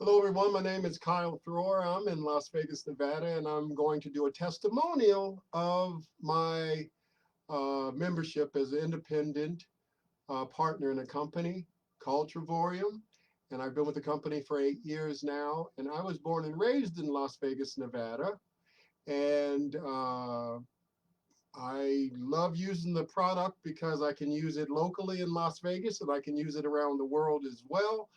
Hello, everyone. My name is Kyle Thror. I'm in Las Vegas, Nevada, and I'm going to do a testimonial of my membership as an independent partner in a company called Travorium. And I've been with the company for 8 years now. And I was born and raised in Las Vegas, Nevada. And I love using the product because I can use it locally in Las Vegas and I can use it around the world as well.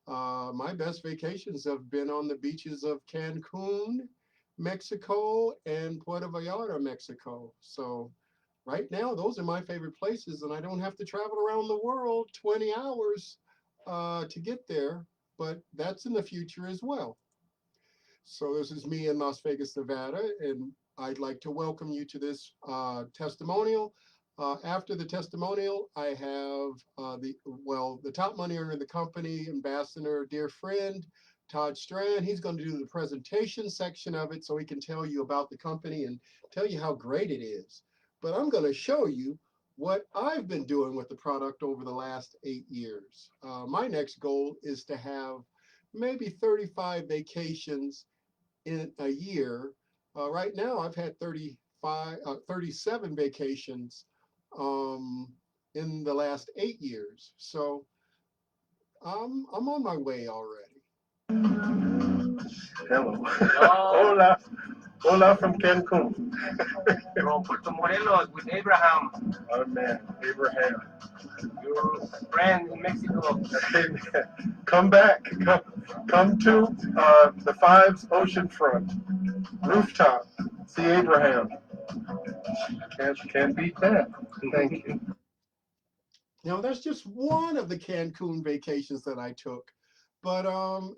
My best vacations have been on the beaches of Cancun, Mexico, and Puerto Vallarta, Mexico. So right now, those are my favorite places, and I don't have to travel around the world 20 hours to get there, but that's in the future as well. So this is me in Las Vegas, Nevada, and I'd like to welcome you to this testimonial. After the testimonial, I have the top money earner in the company, ambassador, dear friend, Todd Strand. He's going to do the presentation section of it so he can tell you about the company and tell you how great it is. But I'm going to show you what I've been doing with the product over the last 8 years. My next goal is to have maybe 35 vacations in a year. Right now, I've had 37 vacations in the last 8 years. So I'm on my way already. Hello. Hola. Hola from Cancun. From Puerto Morelos with Abraham. Oh man, Abraham. Your friend in Mexico. Come back. Come to the Fives oceanfront. Rooftop. See Abraham. Can't beat that. Thank you. Now, that's just one of the Cancun vacations that I took. But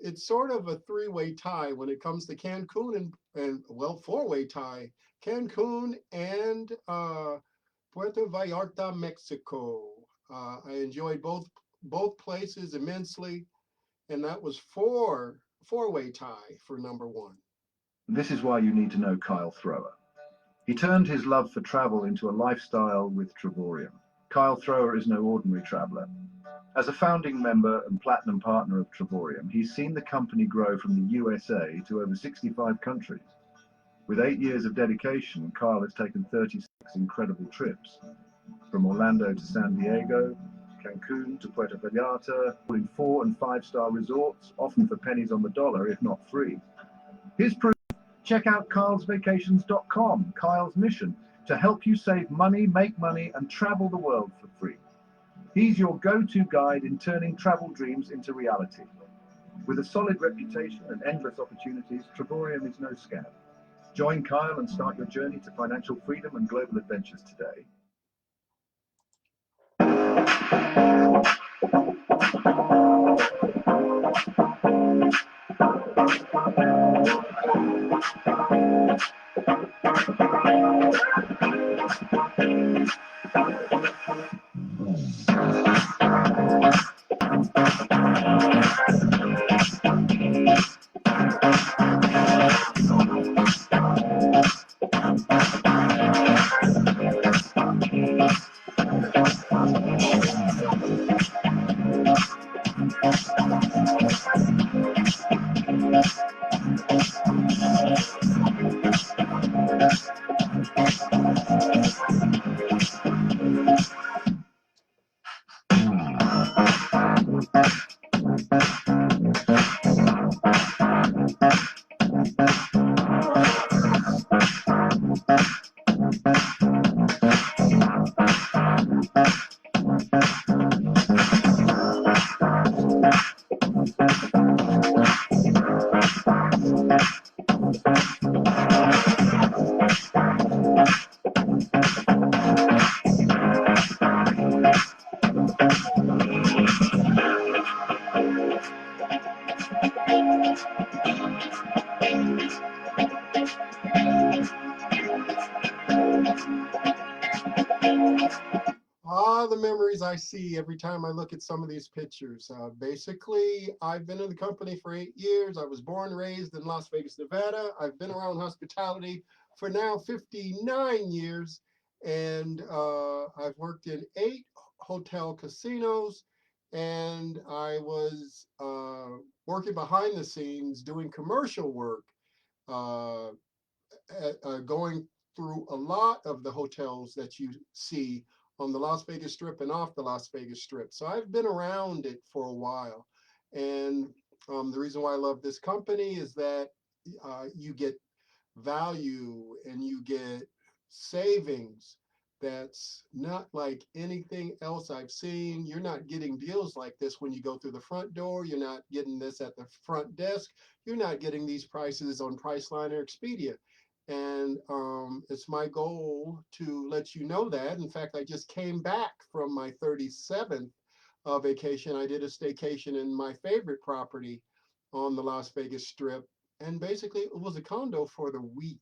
it's sort of a three-way tie when it comes to Cancun and well, four-way tie. Cancun and Puerto Vallarta, Mexico. I enjoyed both places immensely, and that was four-way tie for number one. This is why you need to know Kyle Thrower. He turned his love for travel into a lifestyle with Travorium. Kyle Thrower is no ordinary traveler. As a founding member and platinum partner of Travorium, he's seen the company grow from the USA to over 65 countries. With 8 years of dedication, Kyle has taken 36 incredible trips, from Orlando to San Diego, Cancun to Puerto Vallarta, in 4- and 5-star resorts, often for pennies on the dollar, if not free. Here's proof. Check out kylesvacations.com, Kyle's mission to help you save money, make money, and travel the world for free. He's your go-to guide in turning travel dreams into reality. With a solid reputation and endless opportunities, Travorium is no scam. Join Kyle and start your journey to financial freedom and global adventures today. The memories I see every time I look at some of these pictures. Basically, I've been in the company for 8 years. I was born and raised in Las Vegas, Nevada. I've been around hospitality for now 59 years, and I've worked in 8 hotel casinos, and I was working behind the scenes doing commercial work, uh, going through a lot of the hotels that you see on the Las Vegas Strip and off the Las Vegas Strip. So I've been around it for a while. And the reason why I love this company is that you get value and you get savings that's not like anything else I've seen. You're not getting deals like this when you go through the front door. You're not getting this at the front desk. You're not getting these prices on Priceline or Expedia. And it's my goal to let you know that. In fact, I just came back from my 37th vacation. I did a staycation in my favorite property on the Las Vegas Strip. And basically, it was a condo for the week.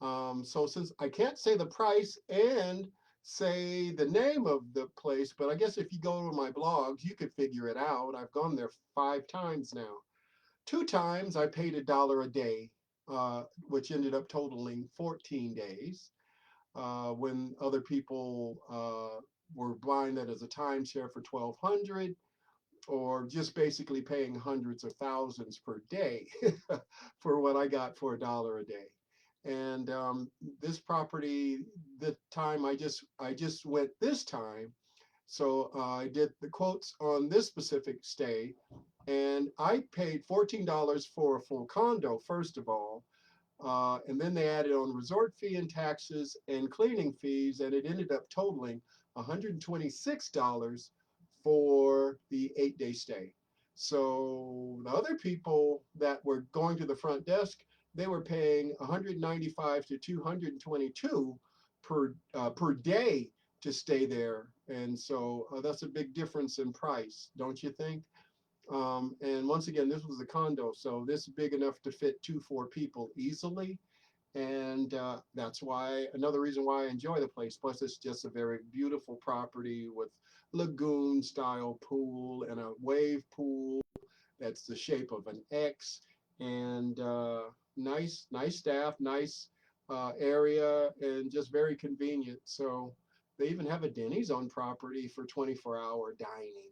So since I can't say the price and say the name of the place, but I guess if you go to my blogs, you could figure it out. I've gone there 5 times now. 2 times I paid $1 a day, which ended up totaling 14 days. When other people were buying that as a timeshare for 1,200, or just basically paying hundreds of thousands per day for what I got for $1 a day. And this property, the time I just went this time, so I did the quotes on this specific stay, and I paid $14 for a full condo, first of all. And then they added on resort fee and taxes and cleaning fees, and it ended up totaling $126 for the 8-day stay. So the other people that were going to the front desk, they were paying 195 to 222 per day to stay there. And so that's a big difference in price, don't you think? And once again, this was a condo, so this is big enough to fit 4 people easily. And that's why, another reason why I enjoy the place. Plus, it's just a very beautiful property with lagoon style pool and a wave pool that's the shape of an X, and nice staff, nice area, and just very convenient. So they even have a Denny's on property for 24-hour dining.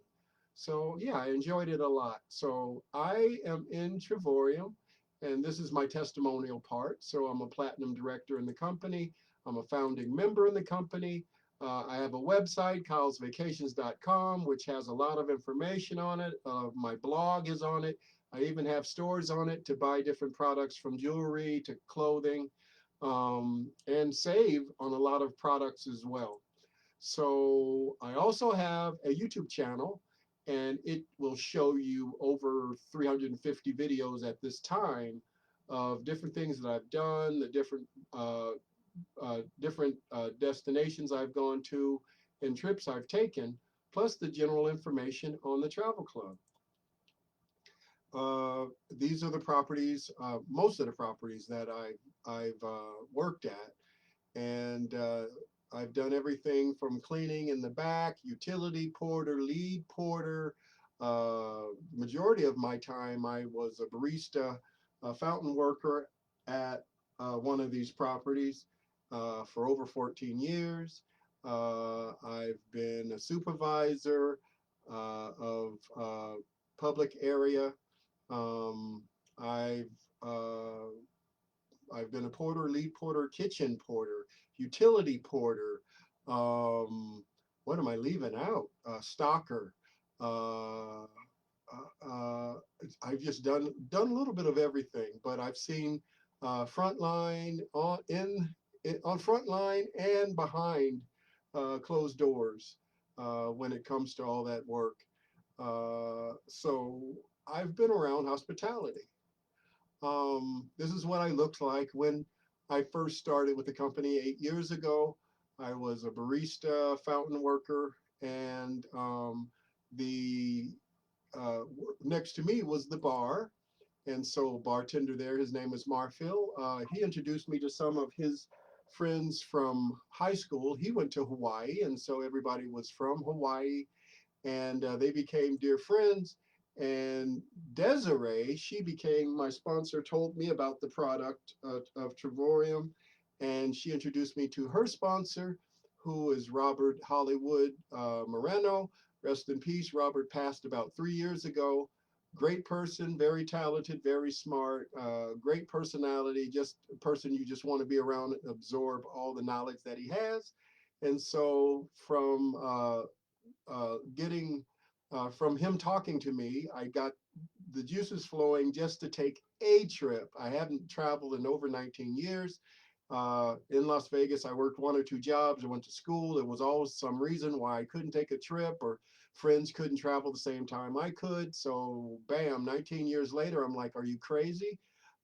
So yeah, I enjoyed it a lot. So I am in Travorium, and this is my testimonial part. So I'm a platinum director in the company. I'm a founding member in the company. I have a website, kylesvacations.com, which has a lot of information on it. My blog is on it. I even have stores on it to buy different products from jewelry to clothing, and save on a lot of products as well. So I also have a YouTube channel, and it will show you over 350 videos at this time of different things that I've done, the different destinations I've gone to, and trips I've taken, plus the general information on the travel club. These are the properties, most of the properties that I've worked at, and I've done everything from cleaning in the back, utility porter, lead porter. Majority of my time, I was a barista, a fountain worker at one of these properties for over 14 years. I've been a supervisor of public area. Um, I've uh, I've been a porter, lead porter, kitchen porter, utility porter. Um, what am I leaving out? Stalker. Uh, I've just done a little bit of everything, but I've seen frontline on frontline and behind closed doors when it comes to all that work. So I've been around hospitality. This is what I looked like when I first started with the company 8 years ago. I was a barista, fountain worker, and the next to me was the bar. And so bartender there, his name is Marphil. He introduced me to some of his friends from high school. He went to Hawaii, and so everybody was from Hawaii, and they became dear friends. And Desiree, she became my sponsor, told me about the product of Travorium, and she introduced me to her sponsor, who is Robert Hollywood Moreno. Rest in peace. Robert passed about 3 years ago. Great person, very talented, very smart, great personality, just a person you just want to be around and absorb all the knowledge that he has. And so getting from him talking to me, I got the juices flowing just to take a trip. I hadn't traveled in over 19 years. In Las Vegas, I worked 1 or 2 jobs. I went to school. There was always some reason why I couldn't take a trip, or friends couldn't travel the same time I could. So, bam, 19 years later, I'm like, are you crazy?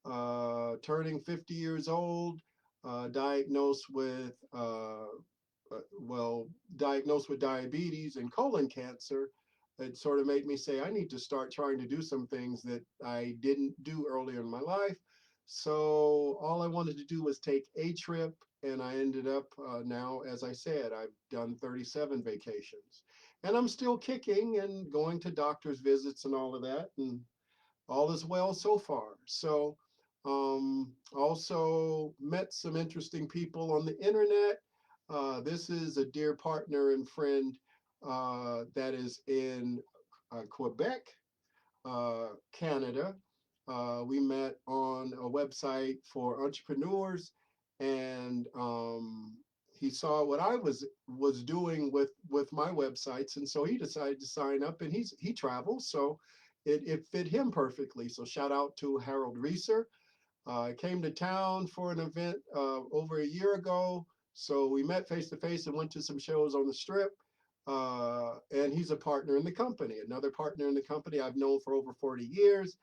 Turning 50 years old, diagnosed with diagnosed with diabetes and colon cancer. It sort of made me say, I need to start trying to do some things that I didn't do earlier in my life. So all I wanted to do was take a trip, and I ended up now, as I said, I've done 37 vacations. And I'm still kicking and going to doctor's visits and all of that, and all is well so far. So also met some interesting people on the internet. This is a dear partner and friend that is in Quebec, Canada. We met on a website for entrepreneurs, and he saw what I was doing with my websites, and so he decided to sign up. And he travels, so it fit him perfectly. So shout out to Harold Reeser. I came to town for an event over a year ago. So we met face to face and went to some shows on the strip. And he's a partner in the company, another partner in the company I've known for over 40 years.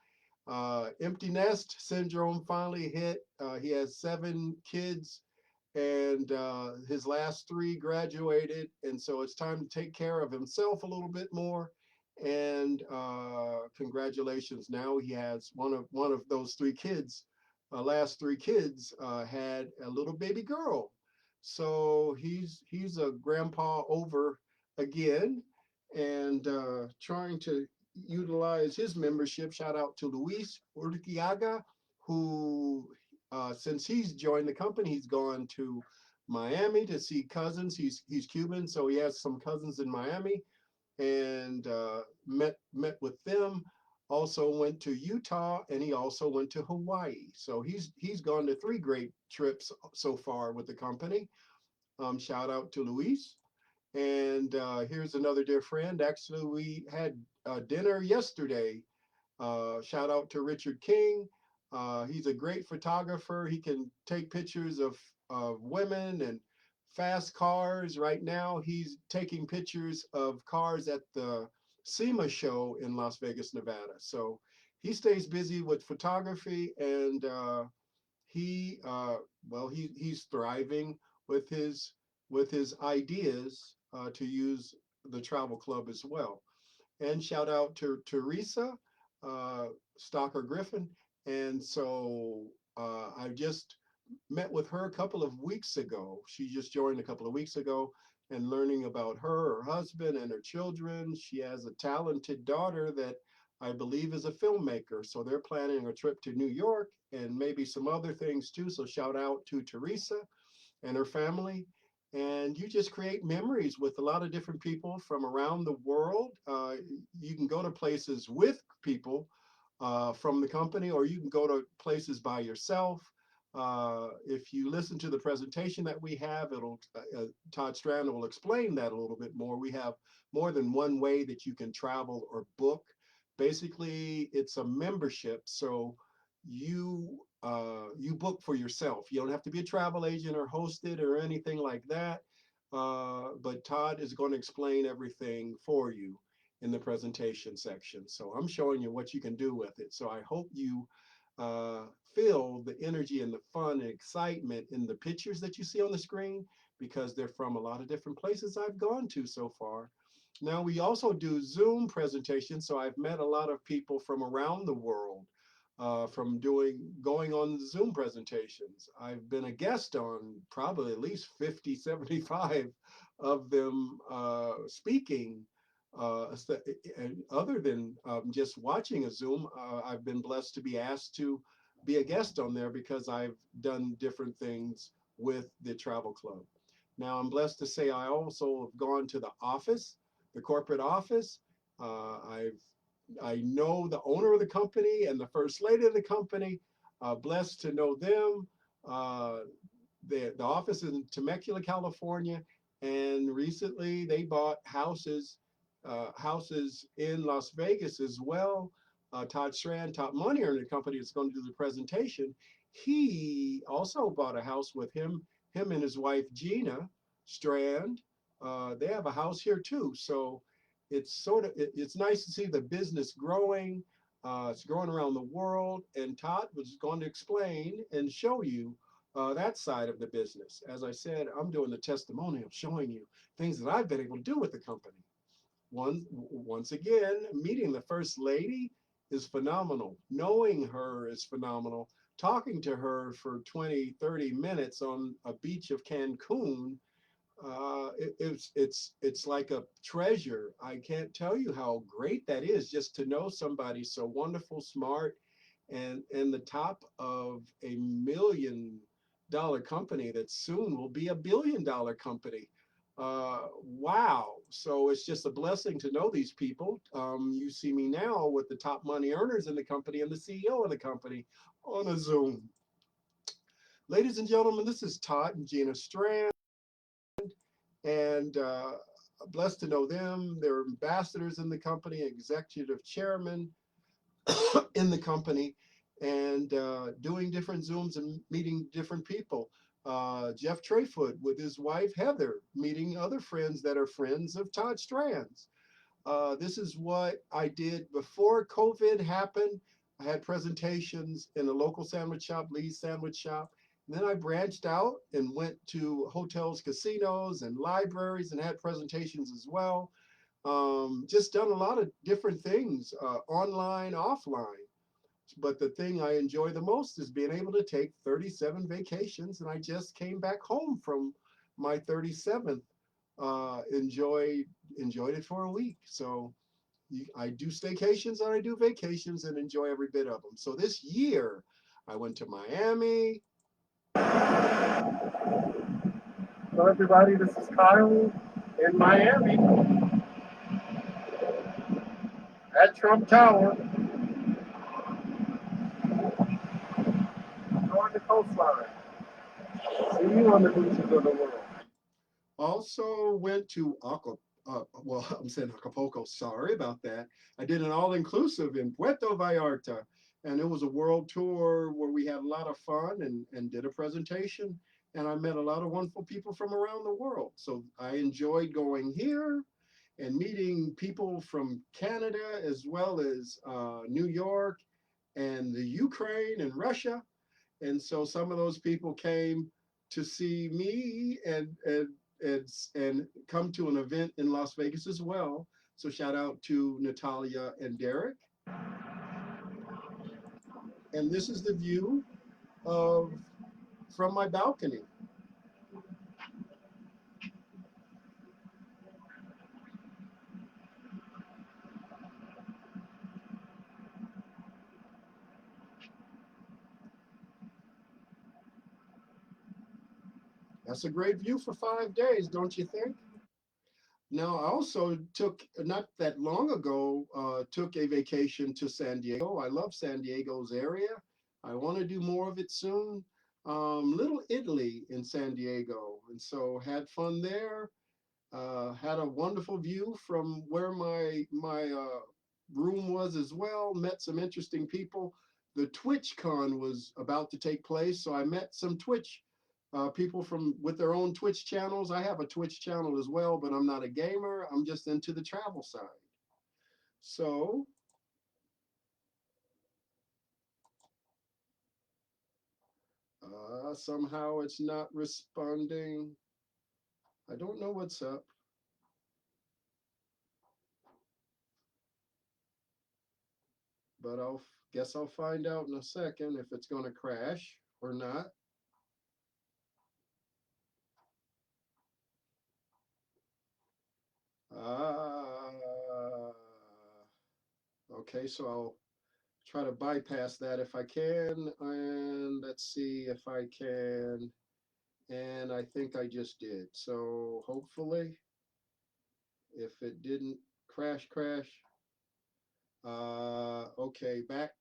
Empty nest syndrome finally hit. He has 7 kids, and his last 3 graduated. And so it's time to take care of himself a little bit more. And congratulations. Now he has one of those 3 kids. Last 3 kids had a little baby girl. So he's a grandpa over again, and trying to utilize his membership. Shout out to Luis Urquiaga, who since he's joined the company, he's gone to Miami to see cousins. He's Cuban, so he has some cousins in Miami, and met with them. Also went to Utah, and he also went to Hawaii. So he's gone to 3 great trips so far with the company. Shout out to Luis. And here's another dear friend. Actually, we had dinner yesterday. Shout out to Richard King. He's a great photographer. He can take pictures of women and fast cars. Right now, he's taking pictures of cars at the SEMA show in Las Vegas, Nevada. So he stays busy with photography, and he well he's thriving with his ideas to use the travel club as well. And shout out to Teresa uh, Stalker Griffin. And so I just met with her a couple of weeks ago. She just joined a couple of weeks ago, and learning about her husband, and her children. She has a talented daughter that I believe is a filmmaker. So they're planning a trip to New York and maybe some other things too. So shout out to Teresa and her family. And you just create memories with a lot of different people from around the world. You can go to places with people from the company, or you can go to places by yourself. If you listen to the presentation that we have, Todd Strand will explain that a little bit more. We have more than one way that you can travel or book. Basically, it's a membership, so you book for yourself. You don't have to be a travel agent or host it or anything like that. But Todd is going to explain everything for you in the presentation section. So I'm showing you what you can do with it. So I hope you uh, feel the energy and the fun and excitement in the pictures that you see on the screen, because they're from a lot of different places I've gone to so far. Now we also do Zoom presentations, so I've met a lot of people from around the world from going on Zoom presentations. I've been a guest on probably at least 50, 75 of them speaking. And other than just watching a Zoom, I've been blessed to be asked to be a guest on there because I've done different things with the travel club. Now I'm blessed to say I also have gone to the office, the corporate office. I've I know the owner of the company and the first lady of the company. Blessed to know them. Uh, the office is in Temecula, California, and recently they bought houses in Las Vegas as well. Todd Strand, top money earning company, is going to do the presentation. He also bought a house with him and his wife Gina Strand. They have a house here too. So it's nice to see the business growing. It's growing around the world, and Todd was going to explain and show you that side of the business. As I said, I'm doing the testimonial, showing you things that I've been able to do with the company. Once again, meeting the first lady is phenomenal. Knowing her is phenomenal. Talking to her for 20, 30 minutes on a beach of Cancun, it's like a treasure. I can't tell you how great that is, just to know somebody so wonderful, smart, and the top of $1 million company that soon will be $1 billion company. Wow. So it's just a blessing to know these people. You see me now with the top money earners in the company and the CEO of the company on a Zoom. Ladies and gentlemen, this is Todd and Gina Strand, and blessed to know them. They're ambassadors in the company, executive chairman in the company, and doing different Zooms and meeting different people. Jeff Trayfoot with his wife Heather, meeting other friends that are friends of Todd Strand's. This is what I did before COVID happened. I had presentations in a local sandwich shop, Lee's Sandwich Shop. And then I branched out and went to hotels, casinos, and libraries and had presentations as well. Just done a lot of different things, online, offline. But the thing I enjoy the most is being able to take 37 vacations. And I just came back home from my 37th. Enjoyed it for a week. So I do staycations and I do vacations and enjoy every bit of them. So this year I went to Miami. So everybody, this is Kyle in Miami at Trump Tower on the coastline. See you on the beaches of the world. Also went to well, I'm saying Acapulco. Sorry about that. I did an all-inclusive in Puerto Vallarta, and it was a world tour where we had a lot of fun and did a presentation. And I met a lot of wonderful people from around the world. So I enjoyed going here and meeting people from Canada as well as New York and the Ukraine and Russia. And so some of those people came to see me and come to an event in Las Vegas as well. So shout out to Natalia and Derek. And this is the view of from my balcony. That's a great view for 5 days, don't you think? Now, I also took, not that long ago, took a vacation to San Diego. I love San Diego's area. I want to do more of it soon. Little Italy in San Diego. And so had fun there. Had a wonderful view from where my room was as well. Met some interesting people. The TwitchCon was about to take place, so I met some Twitch people from with their own Twitch channels. I have a Twitch channel as well, but I'm not a gamer. I'm just into the travel side. So somehow it's not responding. I don't know what's up. But guess I'll find out in a second if it's going to crash or not. Okay, so I'll try to bypass that if I can. And let's see if I can. And I think I just did. So hopefully, if it didn't crash, okay, back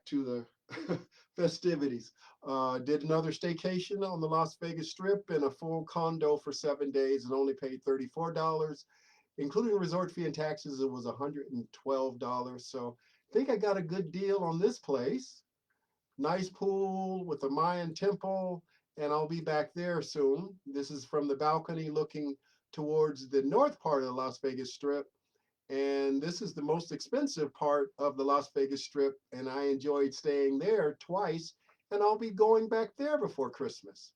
to the festivities. Did another staycation on the Las Vegas Strip in a full condo for 7 days and only paid $34. Including resort fee and taxes, it was $112. So I think I got a good deal on this place. Nice pool with a Mayan temple, and I'll be back there soon. This is from the balcony looking towards the north part of the Las Vegas Strip. And this is the most expensive part of the Las Vegas Strip, and I enjoyed staying there twice, and I'll be going back there before Christmas.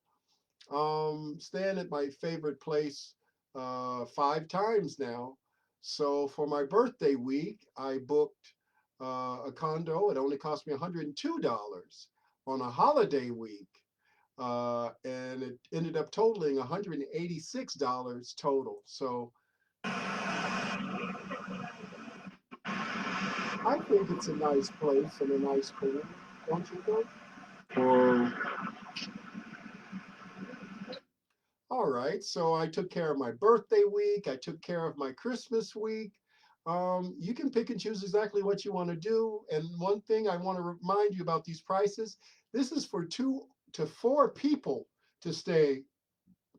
Staying at my favorite place 5 times now. So for my birthday week, I booked a condo. It only cost me $102 on a holiday week. And it ended up totaling $186 total. So I think it's a nice place and a nice pool, don't you think? All right, so I took care of my birthday week. I took care of my Christmas week. You can pick and choose exactly what you want to do. And one thing I want to remind you about these prices, this is for 2 to 4 people to stay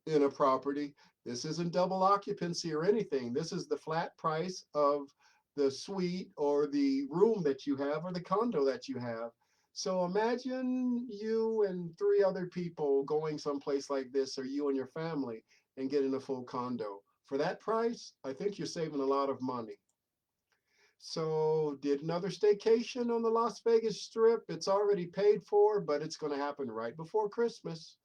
in a property. This isn't double occupancy or anything. This is the flat price of the suite or the room that you have or the condo that you have. So imagine you and 3 other people going someplace like this, or you and your family, and getting a full condo. For that price, I think you're saving a lot of money. So did another staycation on the Las Vegas Strip. It's already paid for, but it's going to happen right before Christmas.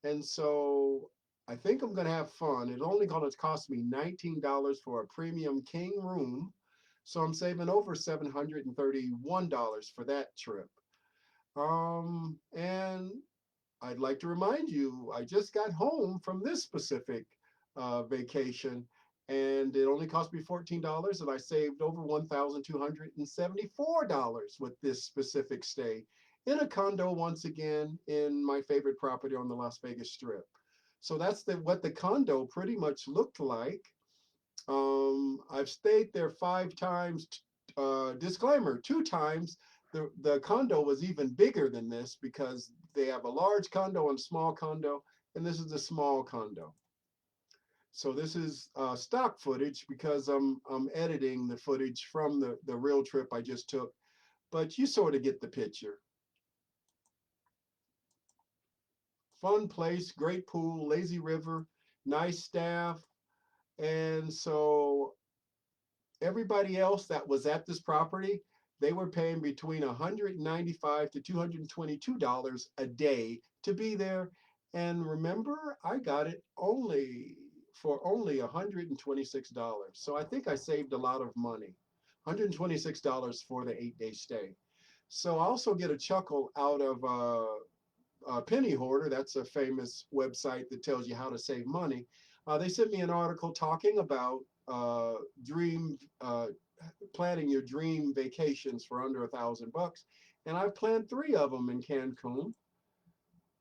And so I think I'm going to have fun. It's only going to cost me $19 for a premium king room. So I'm saving over $731 for that trip. And I'd like to remind you, I just got home from this specific vacation, and it only cost me $14, and I saved over $1,274 with this specific stay in a condo, once again, in my favorite property on the Las Vegas Strip. So that's what the condo pretty much looked like. I've stayed there 5 times. Disclaimer, 2 times. The condo was even bigger than this because they have a large condo and small condo, and this is the small condo. So this is stock footage because I'm editing the footage from the real trip I just took, but you sort of get the picture. Fun place, great pool, lazy river, nice staff, and so everybody else that was at this property, they were paying between $195 to $222 a day to be there. And remember, I got it for only $126. So I think I saved a lot of money. $126 for the 8-day stay. So I also get a chuckle out of Penny Hoarder. That's a famous website that tells you how to save money. They sent me an article talking about planning your dream vacations for under $1,000, and I've planned 3 of them in Cancun.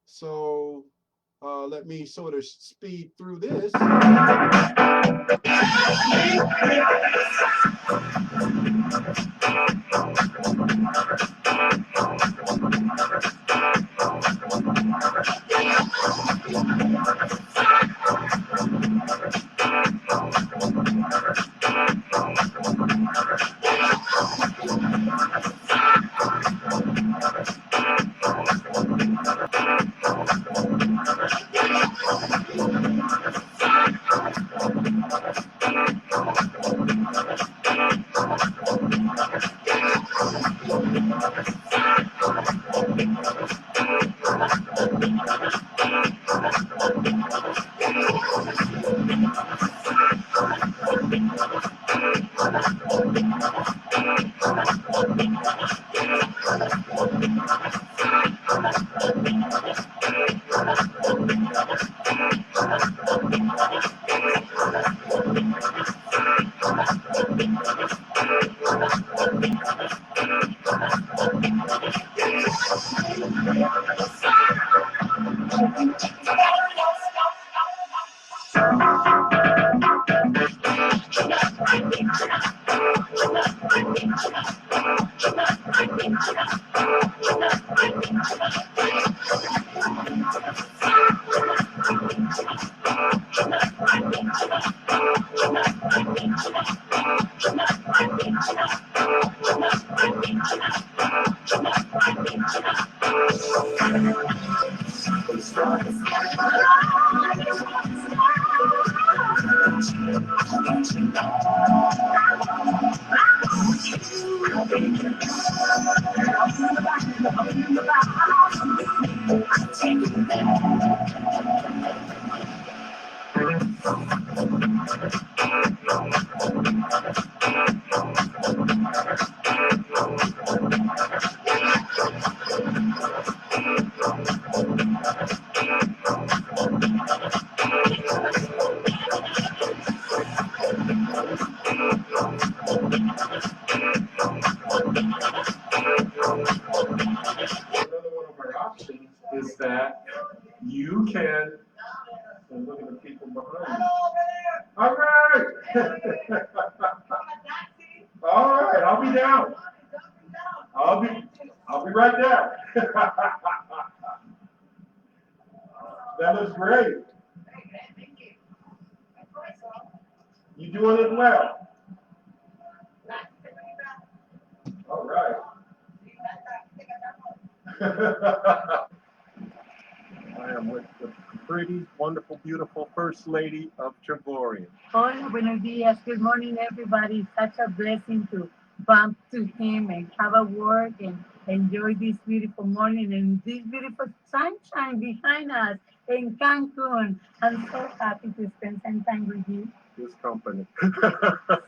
So let me sort of speed through this. Is that you can, and look at the people behind you. All right. All right, I'll be down. I'll be right there. That looks great. You doing it well. All right. I am with the pretty, wonderful, beautiful First Lady of Travorium. Hola, buenos días. Good morning, everybody. Such a blessing to bump to him and have a word and enjoy this beautiful morning and this beautiful sunshine behind us in Cancun. I'm so happy to spend some time with you. This company.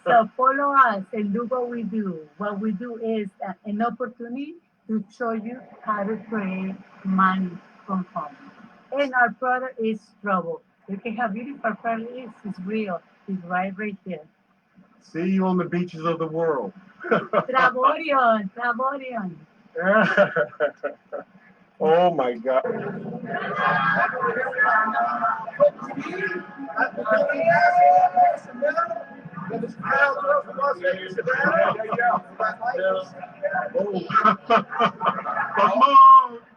So follow us and do what we do. What we do is an opportunity to show you how to create money from home. And our product is Trouble. Look at how beautiful our product is. It's real. It's right here. See you on the beaches of the world. Travorium, Travorium. Oh my God.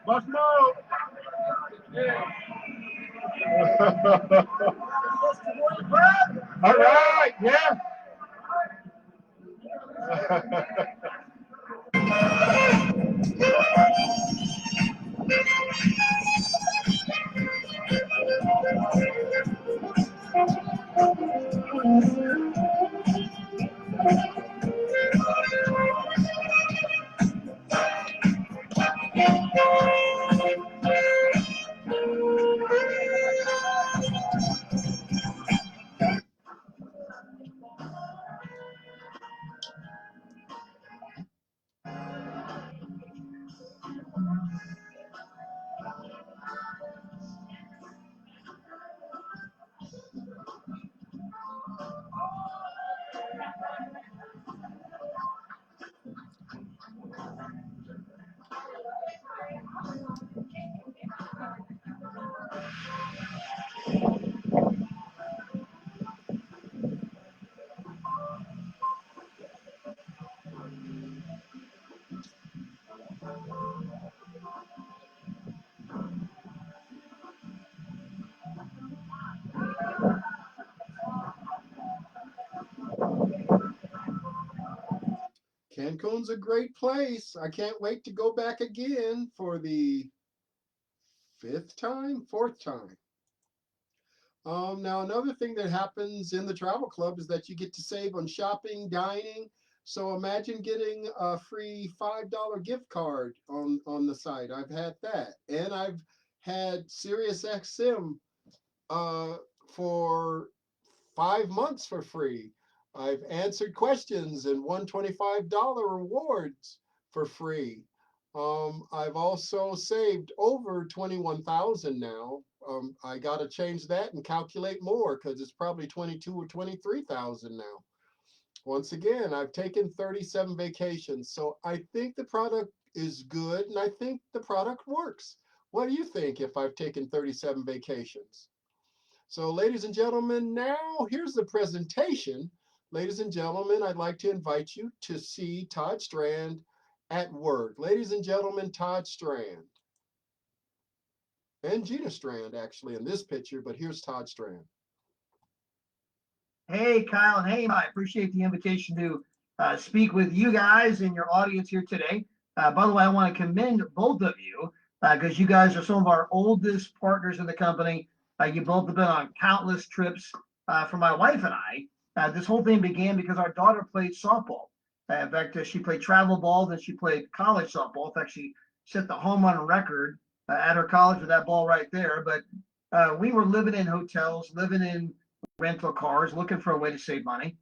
Much more. All right, yeah. Cancun's a great place. I can't wait to go back again for the fourth time. Now, another thing that happens in the travel club is that you get to save on shopping, dining. So imagine getting a free $5 gift card on the site. I've had that. And I've had SiriusXM for 5 months for free. I've answered questions and won $25 rewards for free. I've also saved over 21,000 now. I got to change that and calculate more because it's probably 22 or 23,000 now. Once again, I've taken 37 vacations, so I think the product is good and I think the product works. What do you think if I've taken 37 vacations? So ladies and gentlemen, now here's the presentation. Ladies and gentlemen, I'd like to invite you to see Todd Strand at work. Ladies and gentlemen, Todd Strand. And Gina Strand, actually, in this picture, but here's Todd Strand. Hey, Kyle. Hey, I appreciate the invitation to speak with you guys and your audience here today. By the way, I want to commend both of you because you guys are some of our oldest partners in the company. You both have been on countless trips. For my wife and I, this whole thing began because our daughter played softball. In fact, she played travel ball, then she played college softball. In fact, she set the home run record at her college with that ball right there. But we were living in hotels, living in rental cars, looking for a way to save money.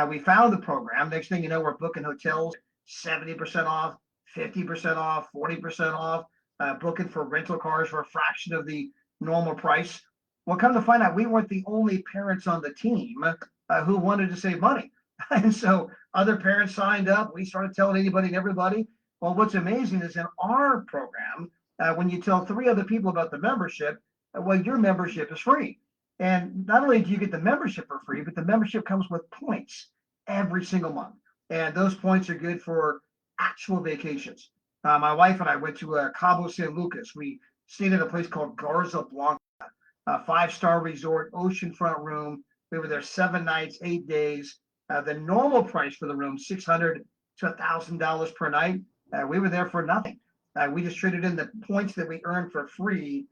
We found the program. Next thing you know, we're booking hotels 70% off, 50% off, 40% off, booking for rental cars for a fraction of the normal price. Well, come to find out, we weren't the only parents on the team who wanted to save money. And so other parents signed up. We started telling anybody and everybody. Well, what's amazing is in our program, when you tell 3 other people about the membership, well, your membership is free. And not only do you get the membership for free, but the membership comes with points every single month. And those points are good for actual vacations. My wife and I went to Cabo San Lucas. We stayed at a place called Garza Blanca, a 5-star resort, oceanfront room. We were there 7 nights, 8 days. The normal price for the room, $600 to $1,000 per night. We were there for nothing. We just traded in the points that we earned for free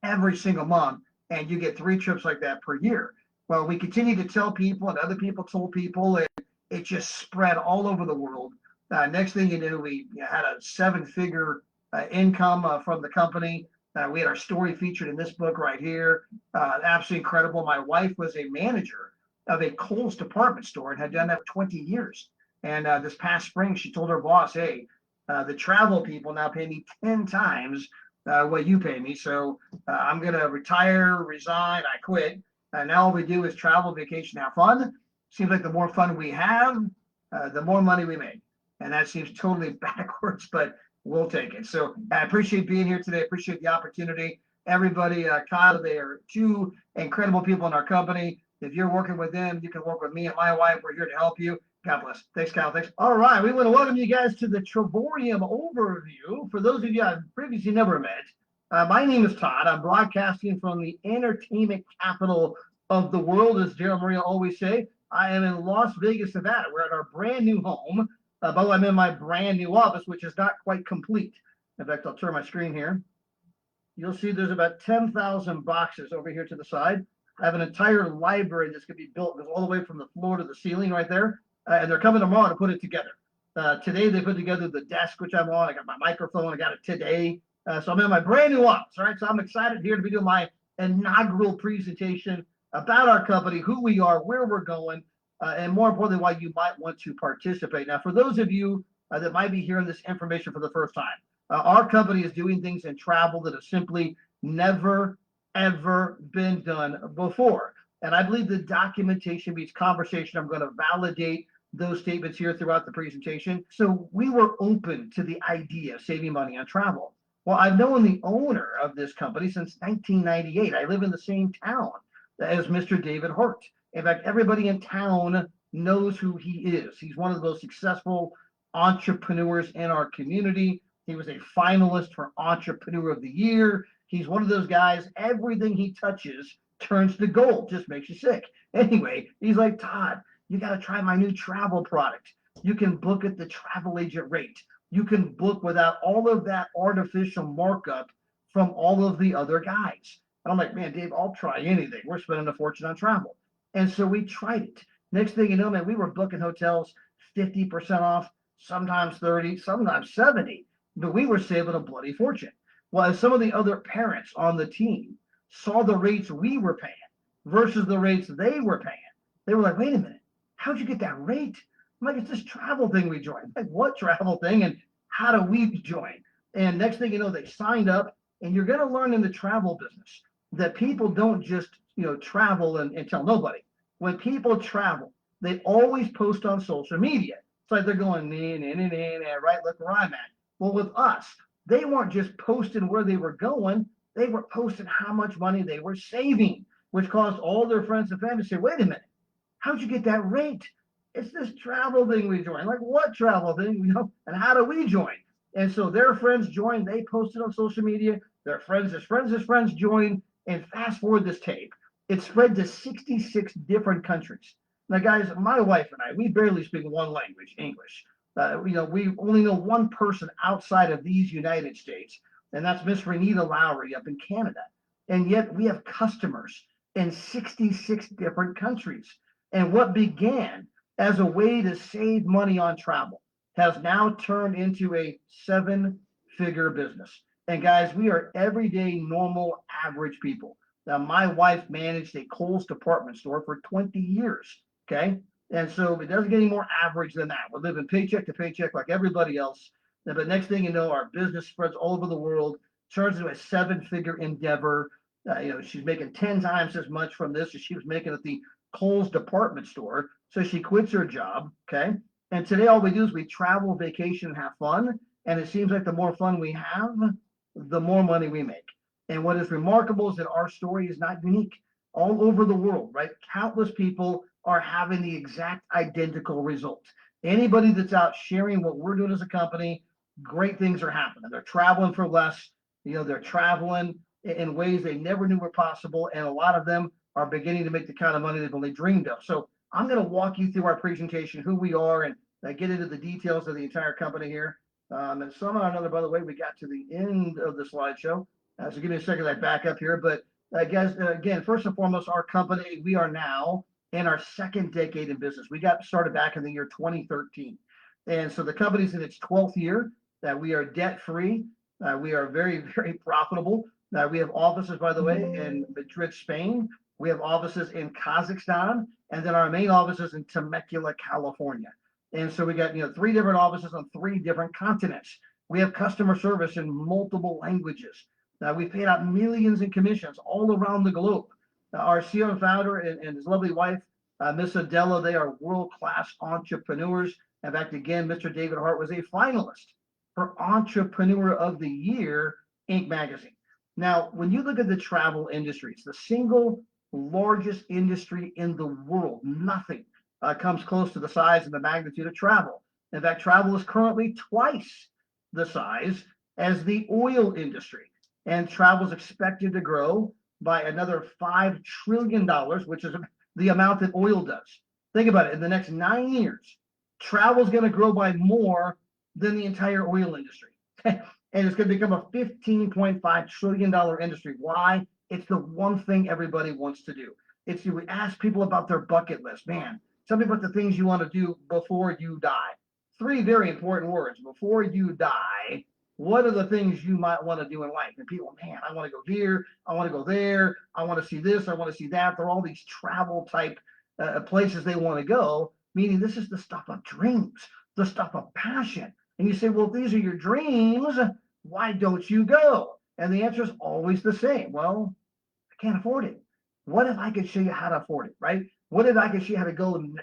every single month, and you get 3 trips like that per year. Well, we continued to tell people, and other people told people, and it just spread all over the world. Next thing you knew, we had a 7-figure income from the company. We had our story featured in this book right here. Absolutely incredible. My wife was a manager of a Kohl's department store and had done that for 20 years. And this past spring, she told her boss, hey, the travel people now pay me 10 times what you pay me. So I'm going to retire, resign, I quit. And now all we do is travel, vacation, have fun. Seems like the more fun we have, the more money we make. And that seems totally backwards, but we'll take it. So I appreciate being here today. Appreciate the opportunity. Everybody, Kyle, they are 2 incredible people in our company. If you're working with them, you can work with me and my wife. We're here to help you. God bless. Thanks, Kyle. Thanks. All right. We want to welcome you guys to the Travorium overview. For those of you I've previously never met, my name is Todd. I'm broadcasting from the entertainment capital of the world, as Daryl Maria always say. I am in Las Vegas, Nevada. We're at our brand new home. By the way, I'm in my brand new office, which is not quite complete. In fact, I'll turn my screen here. You'll see there's about 10,000 boxes over here to the side. I have an entire library that's going to be built, goes all the way from the floor to the ceiling right there. And they're coming tomorrow to put it together. Today, they put together the desk, which I'm on. I got my microphone. I got it today. So I'm in my brand new office. All right. So I'm excited here to be doing my inaugural presentation about our company, who we are, where we're going, and more importantly, why you might want to participate. Now, for those of you that might be hearing this information for the first time, our company is doing things in travel that have simply never, ever been done before. And I believe the documentation meets conversation. I'm going to validate those statements here throughout the presentation. So we were open to the idea of saving money on travel. Well, I've known the owner of this company since 1998. I live in the same town as Mr. David Hart. In fact, everybody in town knows who he is. He's one of the most successful entrepreneurs in our community. He was a finalist for Entrepreneur of the Year. He's one of those guys, everything he touches turns to gold, just makes you sick. Anyway, he's like, Todd, you got to try my new travel product. You can book at the travel agent rate. You can book without all of that artificial markup from all of the other guys. And I'm like, man, Dave, I'll try anything. We're spending a fortune on travel. And so we tried it. Next thing you know, man, we were booking hotels 50% off, sometimes 30, sometimes 70, but we were saving a bloody fortune. Well, as some of the other parents on the team saw the rates we were paying versus the rates they were paying, they were like, wait a minute, how'd you get that rate? I'm like, it's this travel thing we joined. Like, what travel thing? And how do we join? And next thing you know, they signed up. And you're going to learn in the travel business that people don't just, travel and tell nobody. When people travel, they always post on social media. It's like they're going, right, look where I'm at. Well, with us, they weren't just posting where they were going. They were posting how much money they were saving, which caused all their friends and family to say, wait a minute, how'd you get that rate? It's this travel thing we joined. Like, what travel thing, and how do we join? And so their friends joined, they posted on social media, their friends joined, and fast forward this tape. It spread to 66 different countries. Now, guys, my wife and I, we barely speak one language, English. We only know one person outside of these United States, and that's Miss Renita Lowry up in Canada. And yet we have customers in 66 different countries. And what began as a way to save money on travel has now turned into a 7-figure business. And guys, we are everyday, normal, average people. Now, my wife managed a Kohl's department store for 20 years, okay? And so it doesn't get any more average than that. We're living paycheck to paycheck like everybody else. But next thing you know, our business spreads all over the world, turns into a 7-figure endeavor. She's making 10 times as much from this as she was making at the Kohl's department store. So she quits her job, okay? And today all we do is we travel, vacation, and have fun. And it seems like the more fun we have, the more money we make. And what is remarkable is that our story is not unique. All over the world, right? Countless people are having the exact identical result. Anybody that's out sharing what we're doing as a company, great things are happening. They're traveling for less. They're traveling in ways they never knew were possible. And a lot of them are beginning to make the kind of money they've only dreamed of. So I'm going to walk you through our presentation, who we are, and get into the details of the entire company here. And somehow or another, by the way, we got to the end of the slideshow. So give me a second, I back up here. But guys, again, first and foremost, our company, we are now in our 2nd decade in business. We got started back in the year 2013. And so the company's in its 12th year. We are debt-free. We are very, very profitable. We have offices, by the way, in Madrid, Spain. We have offices in Kazakhstan. And then our main office is in Temecula, California. And so we got 3 different offices on 3 different continents. We have customer service in multiple languages. We've paid out millions in commissions all around the globe. Our CEO and founder and his lovely wife, Miss Adela, they are world-class entrepreneurs. In fact, again, Mr. David Hart was a finalist for Entrepreneur of the Year, Inc. magazine. Now, when you look at the travel industry, it's the single largest industry in the world. Nothing comes close to the size and the magnitude of travel. In fact, travel is currently twice the size as the oil industry. And travel is expected to grow by another $5 trillion, which is the amount that oil does. Think about it. In the next 9 years, travel is going to grow by more than the entire oil industry. And it's going to become a $15.5 trillion industry. Why? It's the one thing everybody wants to do. It's you ask people about their bucket list. Man, tell me about the things you want to do before you die. 3 very important words. Before you die, what are the things you might want to do in life? And people, man, I want to go here, I want to go there, I want to see this, I want to see that. They're all these travel type places they want to go, meaning this is the stuff of dreams, the stuff of passion. And you say, well, if these are your dreams, why don't you go? And the answer is always the same. Well, I can't afford it. What if I could show you how to afford it, right? What if I could show you how to go now?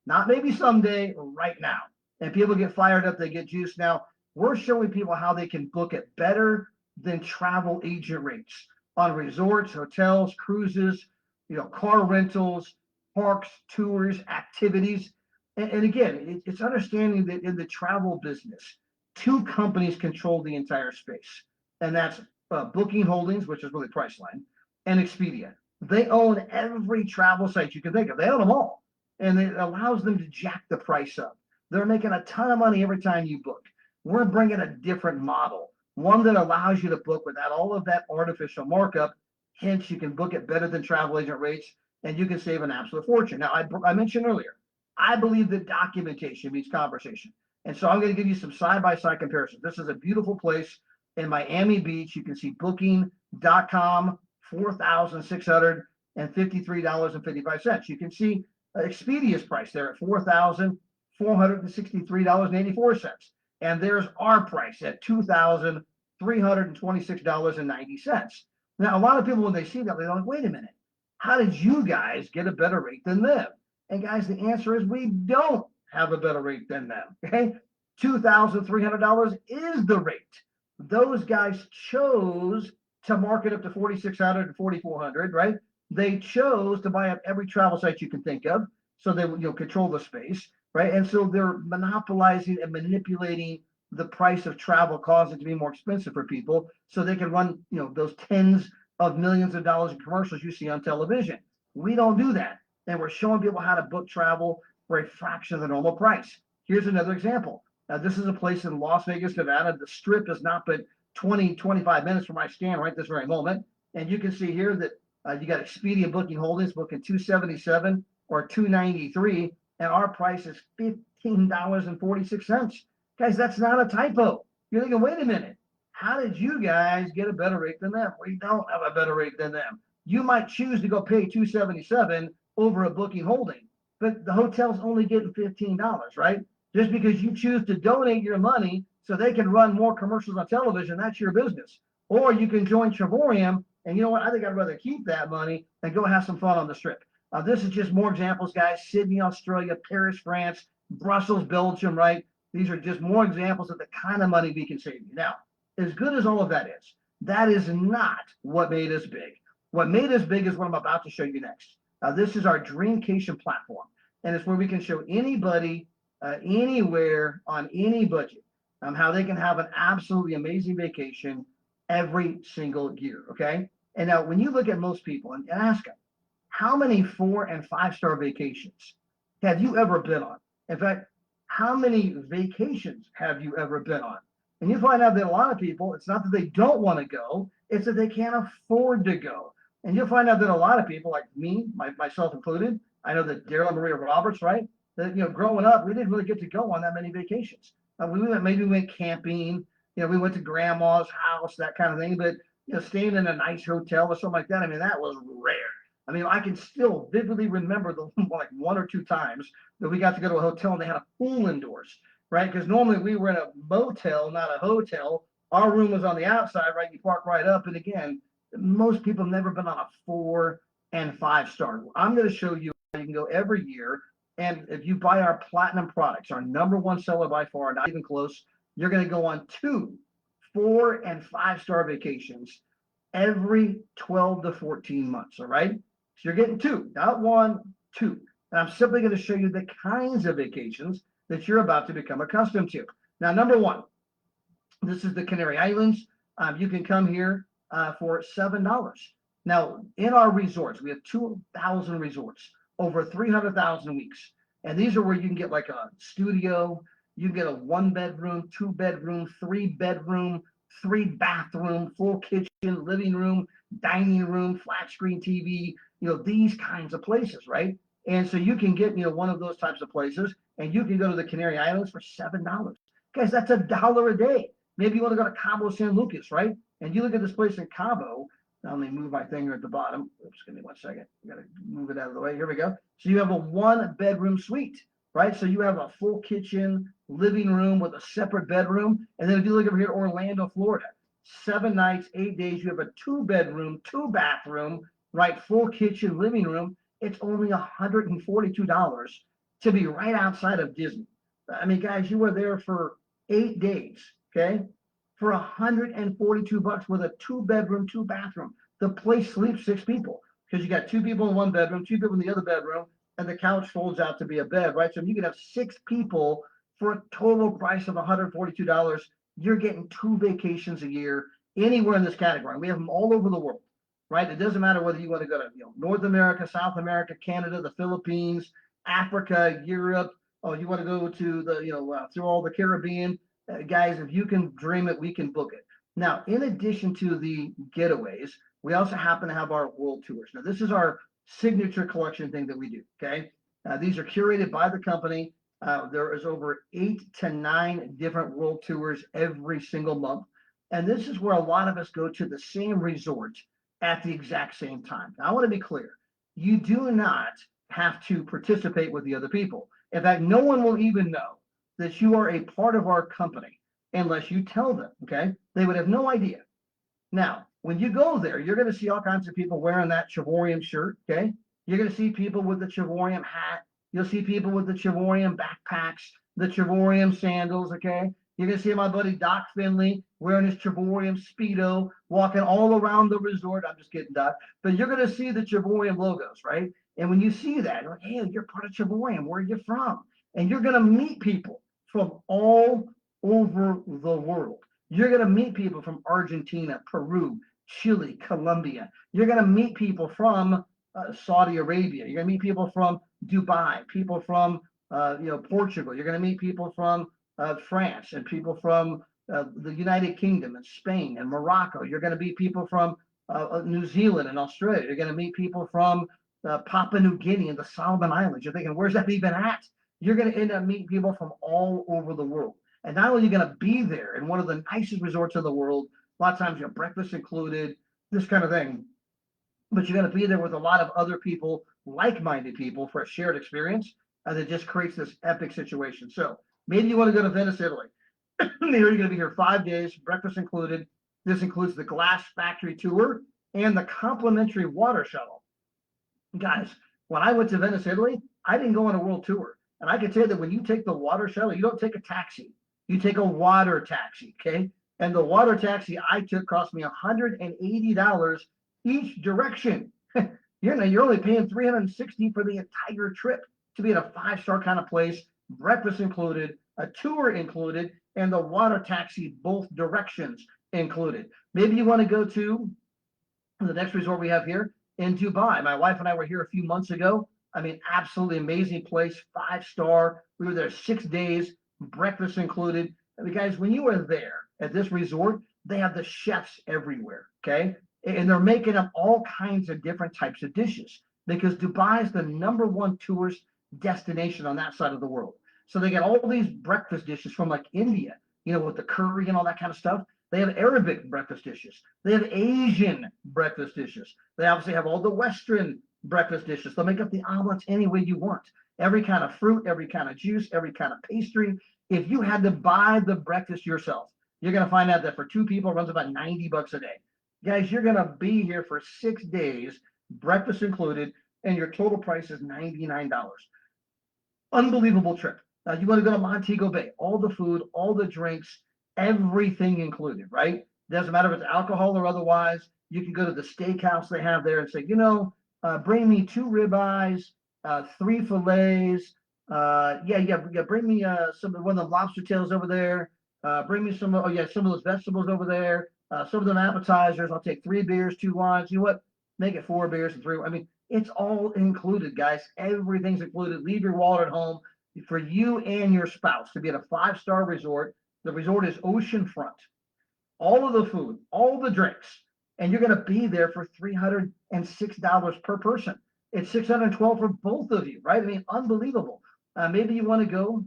Not maybe someday, right now. And people get fired up, they get juiced. Now, we're showing people how they can book it better than travel agent rates on resorts, hotels, cruises, car rentals, parks, tours, activities. And again, it's understanding that in the travel business, two companies control the entire space, and that's Booking Holdings, which is really Priceline, and Expedia. They own every travel site you can think of. They own them all, and it allows them to jack the price up. They're making a ton of money every time you book. We're bringing a different model, one that allows you to book without all of that artificial markup. Hence, you can book it better than travel agent rates, and you can save an absolute fortune. Now, I mentioned earlier, I believe that documentation means conversation. And so I'm going to give you some side-by-side comparisons. This is a beautiful place in Miami Beach. You can see booking.com, $4,653.55. You can see Expedia's price there at $4,463.84. And there's our price at $2,326.90. Now, a lot of people, when they see that, they're like, wait a minute, how did you guys get a better rate than them? And guys, the answer is we don't have a better rate than them, okay? $2,300 is the rate. Those guys chose to market up to $4,600 and $4,400, right? They chose to buy up every travel site you can think of, so they control the space, right? And so they're monopolizing and manipulating the price of travel, causing it to be more expensive for people, so they can run those tens of millions of dollars in commercials you see on television. We don't do that, and we're showing people how to book travel for a fraction of the normal price. Here's another example. Now, this is a place in Las Vegas, Nevada. The Strip is not but 20-25 minutes from where I stand right this very moment, and you can see here that you got Expedia Booking Holdings booking $277 or $293, and our price is $15.46. Guys, that's not a typo. You're thinking, wait a minute, how did you guys get a better rate than them? We don't have a better rate than them. You might choose to go pay $277 over a Booking Holding, but the hotel's only getting $15, right? Just because you choose to donate your money so they can run more commercials on television, that's your business. Or you can join Travorium, and you know what? I think I'd rather keep that money than go have some fun on the Strip. This is just more examples, guys. Sydney, Australia, Paris, France, Brussels, Belgium, right? These are just more examples of the kind of money we can save you. Now, as good as all of that is not what made us big. What made us big is what I'm about to show you next. This is our Dreamcation platform, and it's where we can show anybody, anywhere, on any budget, how they can have an absolutely amazing vacation every single year, okay? And now, when you look at most people and ask them, how many 4- and 5-star vacations have you ever been on? In fact, how many vacations have you ever been on? And you find out that a lot of people, it's not that they don't want to go, it's that they can't afford to go. And you'll find out that a lot of people, like me, myself included, I know that Daryl and Maria Roberts, right? That growing up, we didn't really get to go on that many vacations. We went camping, we went to grandma's house, that kind of thing. But staying in a nice hotel or something like that, I mean, that was rare. I mean, I can still vividly remember the like 1 or 2 times that we got to go to a hotel and they had a pool indoors, right? Because normally we were in a motel, not a hotel. Our room was on the outside, right? You park right up. And again, most people have never been on a 4- and 5-star. I'm going to show you how you can go every year. And if you buy our platinum products, our #1 seller by far, not even close, you're going to go on 2 4- and 5-star vacations every 12 to 14 months. All right. So you're getting 2, not 1, 2. And I'm simply going to show you the kinds of vacations that you're about to become accustomed to. Now, #1, this is the Canary Islands. You can come here for $7. Now, in our resorts, we have 2,000 resorts, over 300,000 weeks. And these are where you can get like a studio, you can get a 1-bedroom, 2-bedroom, 3-bedroom, 3-bathroom, full kitchen, living room, dining room, flat screen TV, these kinds of places, right? And so you can get, one of those types of places, and you can go to the Canary Islands for $7. Guys, that's $1 a day. Maybe you want to go to Cabo San Lucas, right? And you look at this place in Cabo. Now let me move my finger at the bottom. Oops, give me 1 second. I got to move it out of the way. Here we go. So you have a 1-bedroom suite, right? So you have a full kitchen, living room with a separate bedroom. And then if you look over here at Orlando, Florida, 7 nights, 8 days, you have a 2-bedroom, 2-bathroom, right? Full kitchen, living room. It's only $142 to be right outside of Disney. I mean, guys, you were there for 8 days, okay? For $142 with a 2-bedroom, 2-bathroom. The place sleeps 6 people because you got 2 people in 1 bedroom, 2 people in the other bedroom, and the couch folds out to be a bed, right? So you can have 6 people for a total price of $142. You're getting 2 vacations a year anywhere in this category. We have them all over the world, right? It doesn't matter whether you want to go to North America, South America, Canada, the Philippines, Africa, Europe. Oh, you want to go to the through all the Caribbean, guys. If you can dream it, we can book it. Now, in addition to the getaways, we also happen to have our world tours. Now, this is our signature collection thing that we do. Okay, these are curated by the company. There is over 8 to 9 different world tours every single month. And this is where a lot of us go to the same resort at the exact same time. Now, I want to be clear. You do not have to participate with the other people. In fact, no one will even know that you are a part of our company unless you tell them, okay? They would have no idea. Now, when you go there, you're going to see all kinds of people wearing that Travorium shirt, okay? You're going to see people with the Travorium hat. You'll see people with the Travorium backpacks, the Travorium sandals, okay? You're going to see my buddy Doc Finley wearing his Travorium Speedo, walking all around the resort. I'm just kidding, Doc. But you're going to see the Travorium logos, right? And when you see that, you're like, hey, you're part of Travorium. Where are you from? And you're going to meet people from all over the world. You're going to meet people from Argentina, Peru, Chile, Colombia. You're going to meet people from Saudi Arabia. You're going to meet people from Dubai, people from Portugal. You're going to meet people from France and people from the United Kingdom and Spain and Morocco. You're going to meet people from New Zealand and Australia. You're going to meet people from Papua New Guinea and the Solomon Islands. You're thinking, where's that even at? You're going to end up meeting people from all over the world. And not only are you going to be there in one of the nicest resorts in the world, a lot of times you have breakfast included, this kind of thing, but you're going to be there with a lot of other people, like-minded people, for a shared experience, and it just creates this epic situation. So maybe you want to go to Venice, Italy. You're going to be here 5 days, breakfast included. This includes the glass factory tour and the complimentary water shuttle. Guys, when I went to Venice, Italy, I didn't go on a world tour. And I can tell you that when you take the water shuttle, you don't take a taxi. You take a water taxi, okay? And the water taxi I took cost me $180 each direction. You're only paying $360 for the entire trip to be at a 5-star kind of place, breakfast included, a tour included, and the water taxi both directions included. Maybe you want to go to the next resort we have here in Dubai. My wife and I were here a few months ago. I mean, absolutely amazing place, 5-star. We were there 6 days, breakfast included. I mean, guys, when you are there at this resort, they have the chefs everywhere, okay? And they're making up all kinds of different types of dishes because Dubai is the #1 tourist destination on that side of the world. So they get all these breakfast dishes from like India, with the curry and all that kind of stuff. They have Arabic breakfast dishes. They have Asian breakfast dishes. They obviously have all the Western breakfast dishes. They'll make up the omelets any way you want. Every kind of fruit, every kind of juice, every kind of pastry. If you had to buy the breakfast yourself, you're going to find out that for 2 people, it runs about $90 a day. Guys, you're going to be here for 6 days, breakfast included, and your total price is $99. Unbelievable trip. You want to go to Montego Bay, all the food, all the drinks, everything included, right? Doesn't matter if it's alcohol or otherwise. You can go to the steakhouse they have there and say, bring me 2 ribeyes, 3 fillets. Bring me one of the lobster tails over there. Bring me some of those vegetables over there. Some of them appetizers. I'll take 3 beers, 2 wines. You know what? Make it 4 beers and 3. I mean, it's all included, guys. Everything's included. Leave your wallet at home for you and your spouse to be at a 5-star resort. The resort is oceanfront. All of the food, all the drinks, and you're going to be there for $306 per person. It's $612 for both of you, right? I mean, unbelievable. Maybe you want to go,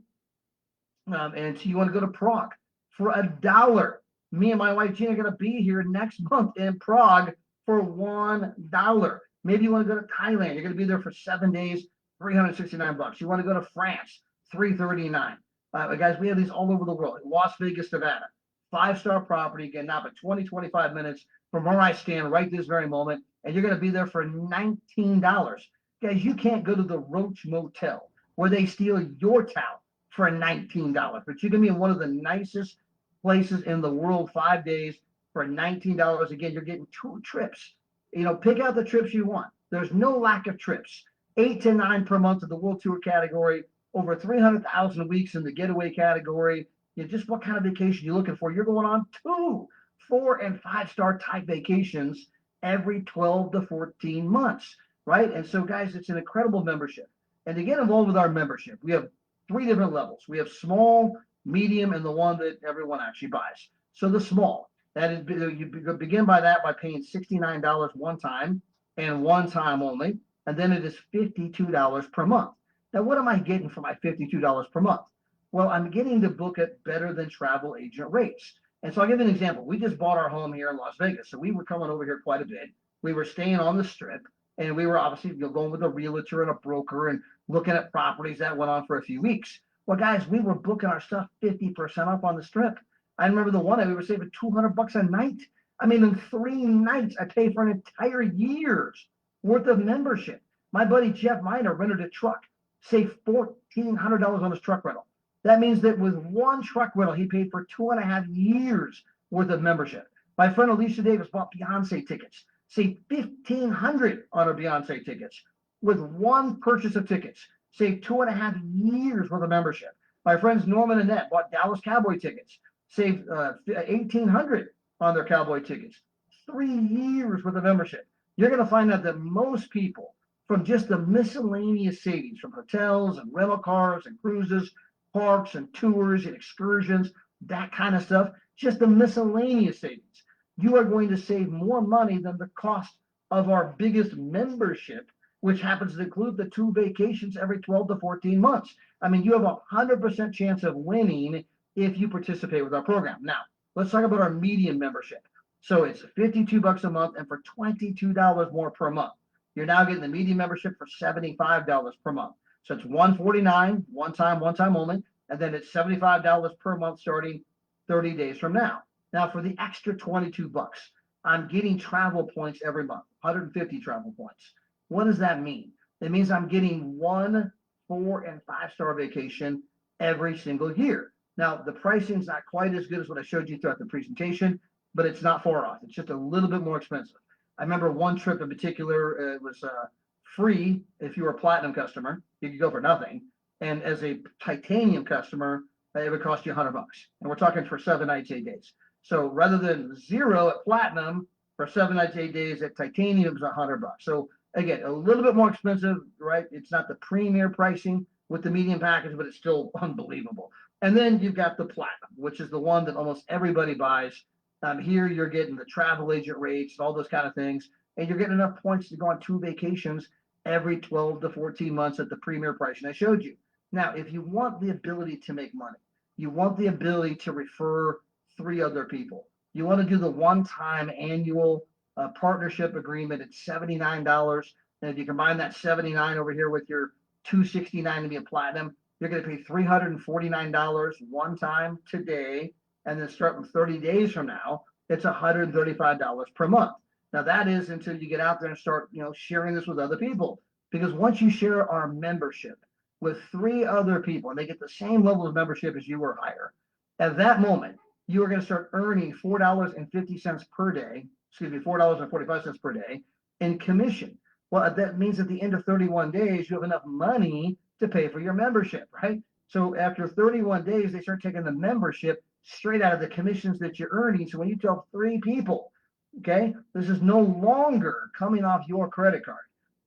and so you want to go to Prague for $1. Me and my wife Gina are going to be here next month in Prague for $1. Maybe you want to go to Thailand. You're going to be there for 7 days, $369. You want to go to France, $339. Guys, we have these all over the world. Las Vegas, Nevada, 5-star property. Again, now but 25 minutes from where I stand right this very moment. And you're going to be there for $19. Guys, you can't go to the Roach Motel where they steal your towel for $19. But you can be in one of the nicest places in the world, 5 days for $19. Again, you're getting 2 trips. Pick out the trips you want. There's no lack of trips. 8 to 9 per month of the World Tour category. over 300,000 weeks in the getaway category. Just what kind of vacation you're looking for. You're going on 2, 4, and 5-star type vacations every 12 to 14 months, right? And so, guys, it's an incredible membership. And to get involved with our membership, we have 3 different levels. We have small, medium, and the one that everyone actually buys. So the small, that is, you begin by that by paying $69 one time and one time only, and then it is $52 per month. Now, what am I getting for my $52 per month? Well, I'm getting to book at better than travel agent rates. And so I'll give you an example. We just bought our home here in Las Vegas, so we were coming over here quite a bit. We were staying on the Strip, and we were obviously going with a realtor and a broker and looking at properties. That went on for a few weeks. Well, guys, we were booking our stuff 50% off on the Strip. I remember the one that we were saving $200 a night. I mean, in 3 nights, I paid for an entire year's worth of membership. My buddy Jeff Miner rented a truck, saved $1,400 on his truck rental. That means that with one truck rental, he paid for 2.5 years worth of membership. My friend Alicia Davis bought Beyonce tickets, saved $1,500 on her Beyonce tickets. With one purchase of tickets, saved 2.5 years worth of membership. My friends Norman and Annette bought Dallas Cowboy tickets, saved $1,800 on their Cowboy tickets. 3 years worth of membership. You're going to find out that most people, from just the miscellaneous savings from hotels and rental cars and cruises, parks and tours and excursions, that kind of stuff, just the miscellaneous savings, you are going to save more money than the cost of our biggest membership, which happens to include the 2 vacations every 12 to 14 months. I mean, you have a 100% chance of winning if you participate with our program. Now, let's talk about our medium membership. So it's $52 a month, and for $22 more per month, you're now getting the medium membership for $75 per month. So it's $149 one time only, and then it's $75 per month starting 30 days from now. Now, for the extra $22, I'm getting travel points every month, 150 travel points. What does that mean? It means I'm getting 1, 4, and 5-star vacation every single year. Now, the pricing is not quite as good as what I showed you throughout the presentation, but it's not far off. It's just a little bit more expensive. I remember one trip in particular, it was free if you were a platinum customer. You could go for nothing. And as a titanium customer, it would cost you $100. And we're talking for 7 nights, 8 days. So rather than 0 at platinum, for 7 nights, 8 days at titanium is $100. So again, a little bit more expensive, right? It's not the premier pricing with the medium package, but it's still unbelievable. And then you've got the platinum, which is the one that almost everybody buys. Here you're getting the travel agent rates, all those kind of things, and you're getting enough points to go on 2 vacations every 12 to 14 months at the premier pricing I showed you. Now, if you want the ability to make money, you want the ability to refer 3 other people, you want to do the one-time annual partnership agreement at $79, and if you combine that $79 over here with your $269 to be a platinum, you're going to pay $349 one time today, and then starting 30 days from now, it's $135 per month. Now that is until you get out there and start, sharing this with other people. Because once you share our membership with 3 other people, and they get the same level of membership as you or higher, at that moment, you are going to start earning $4.50 per day, $4.45 per day in commission. Well, that means at the end of 31 days, you have enough money to pay for your membership, right? So after 31 days, they start taking the membership straight out of the commissions that you're earning. So when you tell 3 people, okay, this is no longer coming off your credit card.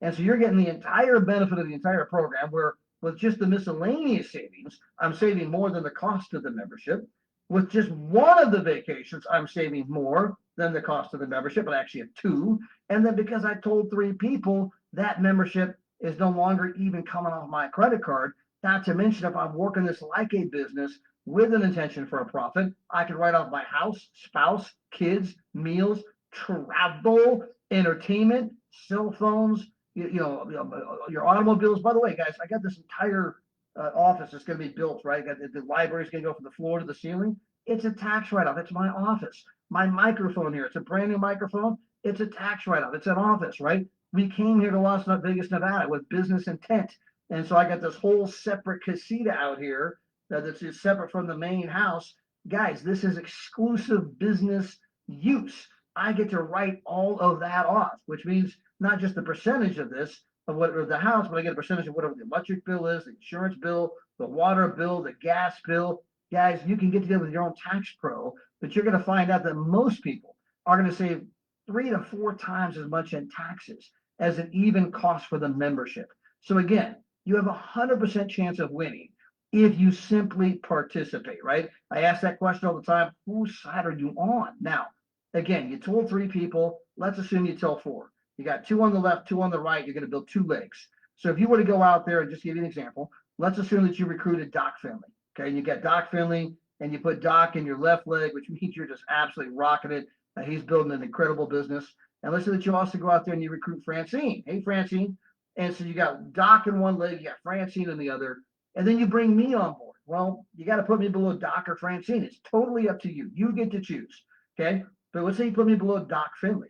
And so you're getting the entire benefit of the entire program, where with just the miscellaneous savings, I'm saving more than the cost of the membership. With just one of the vacations, I'm saving more than the cost of the membership, but I actually have 2. And then because I told 3 people, that membership is no longer even coming off my credit card. Not to mention, if I'm working this like a business with an intention for a profit, I can write off my house, spouse, kids, meals, travel, entertainment, cell phones, your automobiles. By the way, guys, I got this entire office that's going to be built, right? The library's going to go from the floor to the ceiling. It's a tax write-off. It's my office. My microphone here, it's a brand new microphone. It's a tax write-off. It's an office, right? We came here to Las Vegas, Nevada with business intent. And so I got this whole separate casita out here that's just separate from the main house. Guys, this is exclusive business use. I get to write all of that off, which means not just the percentage of this, of what the house, but I get a percentage of whatever the electric bill is, the insurance bill, the water bill, the gas bill. Guys, you can get together with your own tax pro, but you're going to find out that most people are going to save 3 to 4 times as much in taxes as an even cost for the membership. So again, you have a 100% chance of winning if you simply participate, right? I ask that question all the time, whose side are you on? Now, again, you told 3 people, let's assume you tell 4. You got 2 on the left, 2 on the right, you're going to build 2 legs. So if you were to go out there and just give you an example, let's assume that you recruited Doc Finley, okay? And you got Doc Finley and you put Doc in your left leg, which means you're just absolutely rocking it. He's building an incredible business. And let's say that you also go out there and you recruit Francine. Hey, Francine. And so you got Doc in one leg, you got Francine in the other, and then you bring me on board. Well, you got to put me below Doc or Francine. It's totally up to you. You get to choose, okay? But let's say you put me below Doc Finley.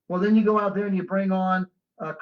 Well, then you go out there and you bring on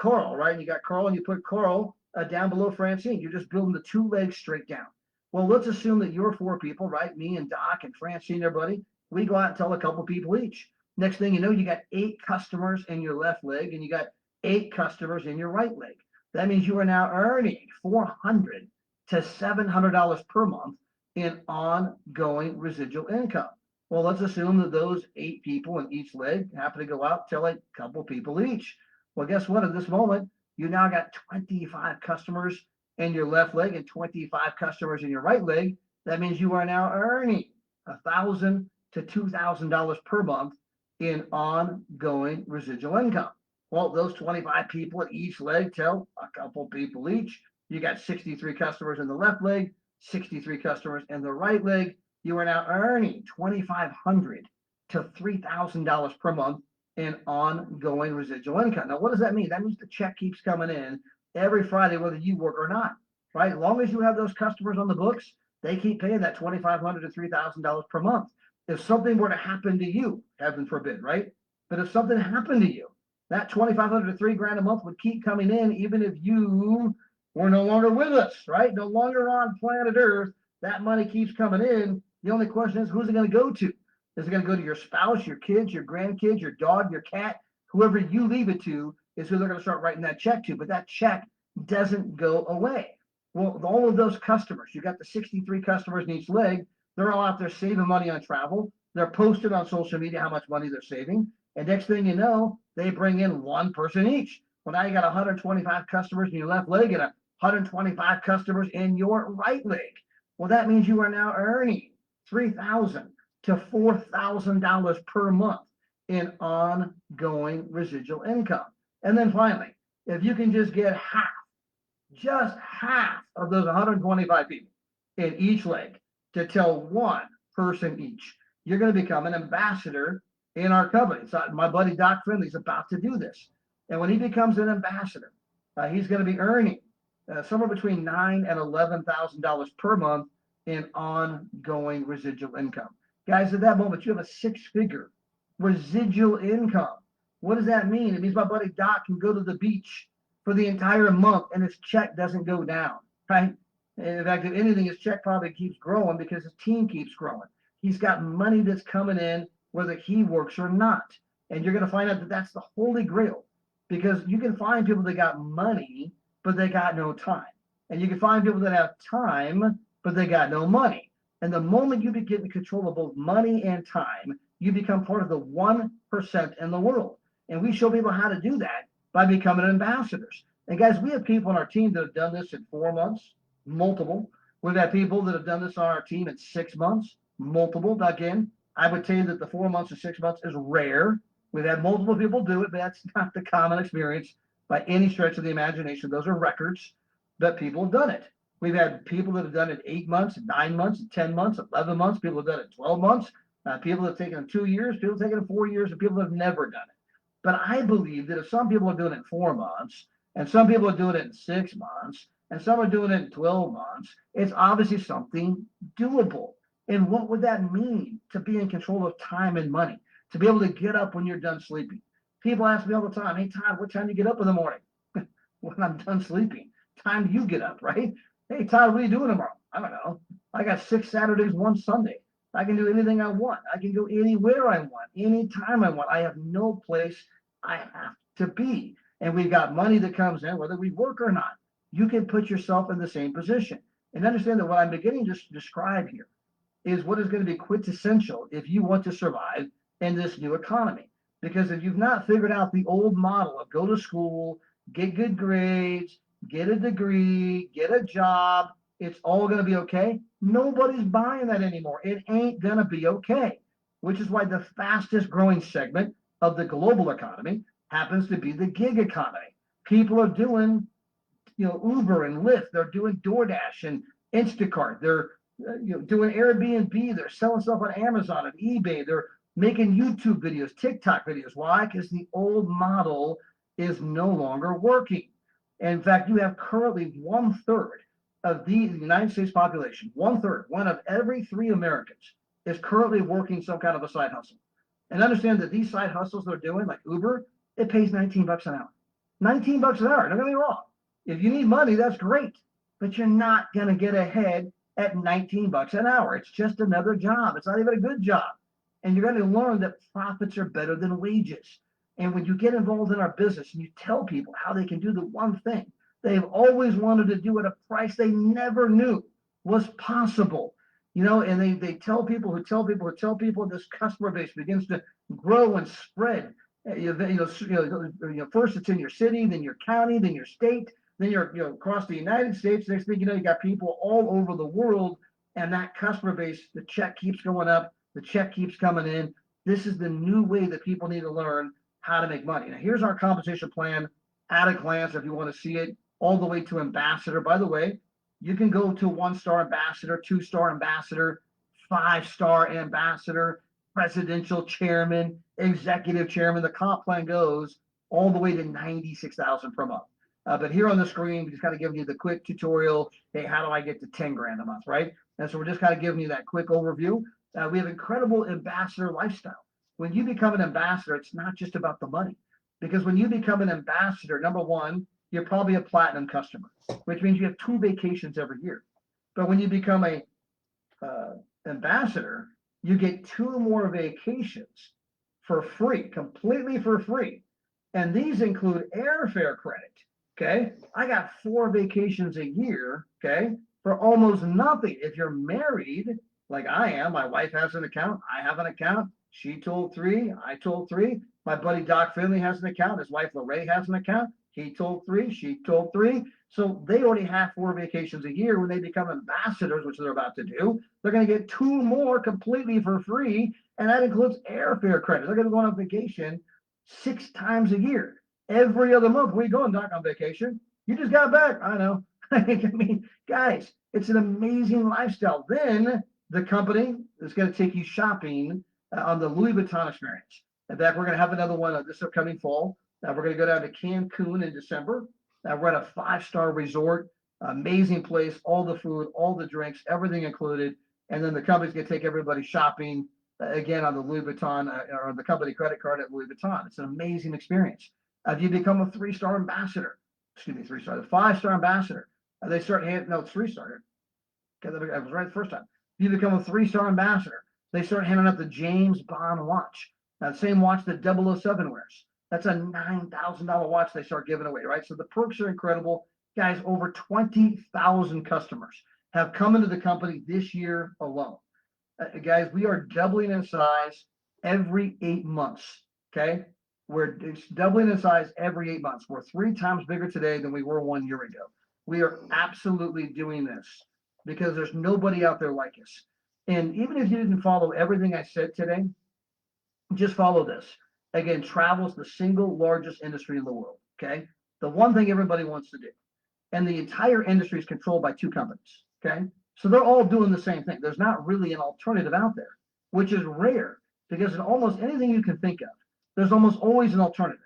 Carl, right? And you got Carl and you put Carl down below Francine. You're just building the 2 legs straight down. Well, let's assume that you're 4 people, right? Me and Doc and Francine, everybody. We go out and tell a couple people each. Next thing you know, you got 8 customers in your left leg and you got 8 customers in your right leg. That means you are now earning $400 to $700 per month in ongoing residual income. Well, let's assume that those 8 people in each leg happen to go out, tell a couple people each. Well, guess what? At this moment, you now got 25 customers in your left leg and 25 customers in your right leg. That means you are now earning $1,000 to $2,000 per month in ongoing residual income. Well, those 25 people at each leg tell a couple people each. You got 63 customers in the left leg, 63 customers in the right leg. You are now earning $2,500 to $3,000 per month in ongoing residual income. Now, what does that mean? That means the check keeps coming in every Friday, whether you work or not, right? As long as you have those customers on the books, they keep paying that $2,500 to $3,000 per month. If something were to happen to you, heaven forbid, right? But if something happened to you, that $2,500 to $3,000 a month would keep coming in, even if you were no longer with us, right? No longer on planet Earth. That money keeps coming in. The only question is, who's it going to go to? Is it going to go to your spouse, your kids, your grandkids, your dog, your cat? Whoever you leave it to is who they're going to start writing that check to. But that check doesn't go away. Well, all of those customers, you got the 63 customers in each leg. They're all out there saving money on travel. They're posted on social media how much money they're saving. And next thing you know, they bring in 1 person each. Well, now you got 125 customers in your left leg and 125 customers in your right leg. Well, that means you are now earning $3,000 to $4,000 per month in ongoing residual income. And then finally, if you can just get just half of those 125 people in each leg to tell 1 person each, you're going to become an ambassador in our company. So my buddy Doc Finley's about to do this. And when he becomes an ambassador, he's going to be earning somewhere between $9,000 and $11,000 per month in ongoing residual income. Guys, at that moment, you have a 6-figure residual income. What does that mean? It means my buddy Doc can go to the beach for the entire month and his check doesn't go down, right? In fact, if anything, his check probably keeps growing because his team keeps growing. He's got money that's coming in whether he works or not. And you're going to find out that that's the holy grail, because you can find people that got money, but they got no time. And you can find people that have time, but they got no money. And the moment you begin to control of both money and time, you become part of the 1% in the world. And we show people how to do that by becoming ambassadors. And guys, we have people on our team that have done this in 4 months, multiple. We've had people that have done this on our team in 6 months, multiple. Again, I would tell you that the 4 months or 6 months is rare. We've had multiple people do it, but that's not the common experience by any stretch of the imagination. Those are records, but people have done it. We've had people that have done it 8 months, 9 months, 10 months, 11 months. People have done it 12 months. People that have taken it 2 years, people have taken it 4 years, and people that have never done it. But I believe that if some people are doing it in 4 months, and some people are doing it in 6 months, and some are doing it in 12 months, it's obviously something doable. And what would that mean? To be in control of time and money, to be able to get up when you're done sleeping. People ask me all the time, hey, Todd, what time do you get up in the morning? When I'm done sleeping. Time do you get up, right? Hey, Todd, what are you doing tomorrow? I don't know. I got 6 Saturdays, 1 Sunday. I can do anything I want. I can go anywhere I want, anytime I want. I have no place I have to be. and we've got money that comes in, whether we work or not, you can put yourself in the same position. And understand that what I'm beginning to describe here is what is going to be quintessential if you want to survive in this new economy. Because if you've not figured out the old model of go to school, get good grades, get a degree, get a job, it's all going to be okay. Nobody's buying that anymore. It ain't going to be okay, which is why the fastest growing segment of the global economy happens to be the gig economy. People are doing, Uber and Lyft. They're doing DoorDash and Instacart. They're doing Airbnb. They're selling stuff on Amazon and eBay. They're making YouTube videos, TikTok videos. Why? Because the old model is no longer working. In fact, you have currently 1/3 of the United States population, 1/3, one of every 3 Americans is currently working some kind of a side hustle. And understand that these side hustles they're doing, like Uber, it pays $19 an hour. $19 an hour, don't get me wrong. If you need money, that's great, but you're not going to get ahead at $19 an hour. It's just another job. It's not even a good job. And you're going to learn that profits are better than wages. And when you get involved in our business and you tell people how they can do the one thing they've always wanted to do at a price they never knew was possible, and they tell people who tell people who tell people, this customer base begins to grow and spread. First it's in your city, then your county, then your state, then you're across the United States. Next thing you know, you got people all over the world, and that customer base, the check keeps going up, the check keeps coming in. This is the new way that people need to learn how to make money. Now, here's our compensation plan at a glance if you want to see it, all the way to ambassador. By the way, you can go to 1-star ambassador, 2-star ambassador, 5-star ambassador, presidential chairman, executive chairman. The comp plan goes all the way to $96,000 per month. But here on the screen, we just kind of giving you the quick tutorial. Hey, how do I get to 10 grand a month, right? And so we're just kind of giving you that quick overview. We have incredible ambassador lifestyle. When you become an ambassador, it's not just about the money, because when you become an ambassador, number one, you're probably a platinum customer, which means you have 2 vacations every year. But when you become a ambassador, you get 2 more vacations for free, completely for free. And these include airfare credit. Okay, I got 4 vacations a year, okay, for almost nothing. If you're married, like I am, my wife has an account, I have an account, she told 3, I told 3. My buddy Doc Finley has an account, his wife Lorraine has an account, he told 3, she told 3. So they already have 4 vacations a year. When they become ambassadors, which they're about to do, they're going to get 2 more completely for free, and that includes airfare credit. They're going to go on vacation 6 times a year. Every other month. Where you going, Doc, on vacation? You just got back. I know. I mean, guys, it's an amazing lifestyle. Then the company is going to take you shopping on the Louis Vuitton experience. In fact, we're going to have another one this upcoming fall. We're going to go down to Cancun in December. We're at a 5-star resort, amazing place, all the food, all the drinks, everything included. And then the company's going to take everybody shopping again on the Louis Vuitton or the company credit card at Louis Vuitton. It's an amazing experience. If you become a 3-star ambassador, excuse me, 3-star, the 5-star ambassador, they start handing, no, it's 3-star. Okay, I was right the first time. If you become a 3-star ambassador, they start handing out the James Bond watch. Now, the same watch that 007 wears. That's a $9,000 watch they start giving away, right? So the perks are incredible. Guys, over 20,000 customers have come into the company this year alone. Guys, we are doubling in size every 8 months, okay? We're doubling in size every 8 months. We're 3 times bigger today than we were 1 year ago. We are absolutely doing this because there's nobody out there like us. And even if you didn't follow everything I said today, just follow this. Again, travel is the single largest industry in the world, okay? The one thing everybody wants to do. And the entire industry is controlled by 2 companies, okay? So they're all doing the same thing. There's not really an alternative out there, which is rare because in almost anything you can think of, there's almost always an alternative.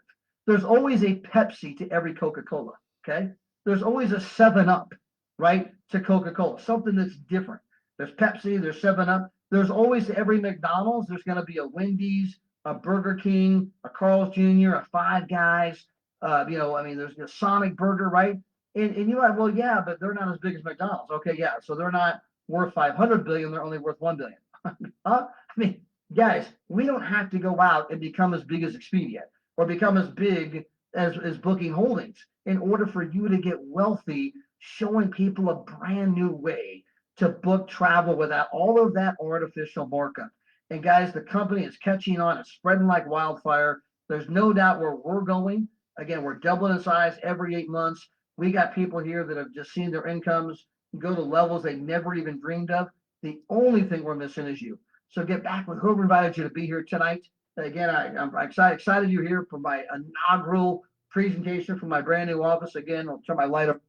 There's always a Pepsi to every Coca-Cola, okay? There's always a 7-Up, right, to Coca-Cola, something that's different. There's Pepsi, there's 7-Up. There's always to every McDonald's, there's going to be a Wendy's, a Burger King, a Carl's Jr., a Five Guys, there's a Sonic Burger, right? And you're like, well, yeah, but they're not as big as McDonald's. Okay, yeah, so they're not worth 500 billion, they're only worth 1 billion. Guys, we don't have to go out and become as big as Expedia or become as big as booking holdings in order for you to get wealthy, showing people a brand new way to book travel without all of that artificial markup. And guys, the company is catching on. It's spreading like wildfire. There's no doubt where we're going. Again, we're doubling in size every 8 months. We got people here that have just seen their incomes go to levels they never even dreamed of. The only thing we're missing is you. So get back with whoever invited you to be here tonight. Again, I'm excited you're here for my inaugural presentation from my brand new office. Again, I'll turn my light up.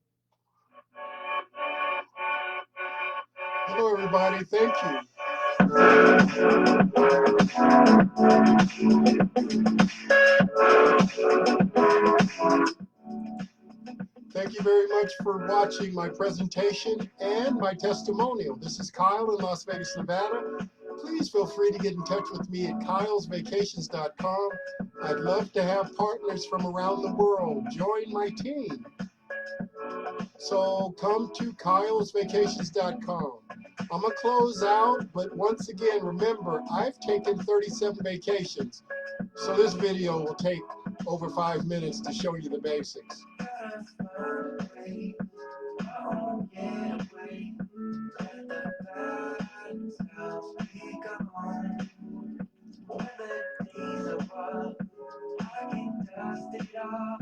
Hello, everybody. Thank you. Thank you very much for watching my presentation and my testimonial. This is Kyle in Las Vegas, Nevada. Please feel free to get in touch with me at kylesvacations.com. I'd love to have partners from around the world join my team. So come to kylesvacations.com. I'm going to close out, but once again, remember, I've taken 37 vacations. So this video will take over 5 minutes to show you the basics. When the days are rough, I can dust it off.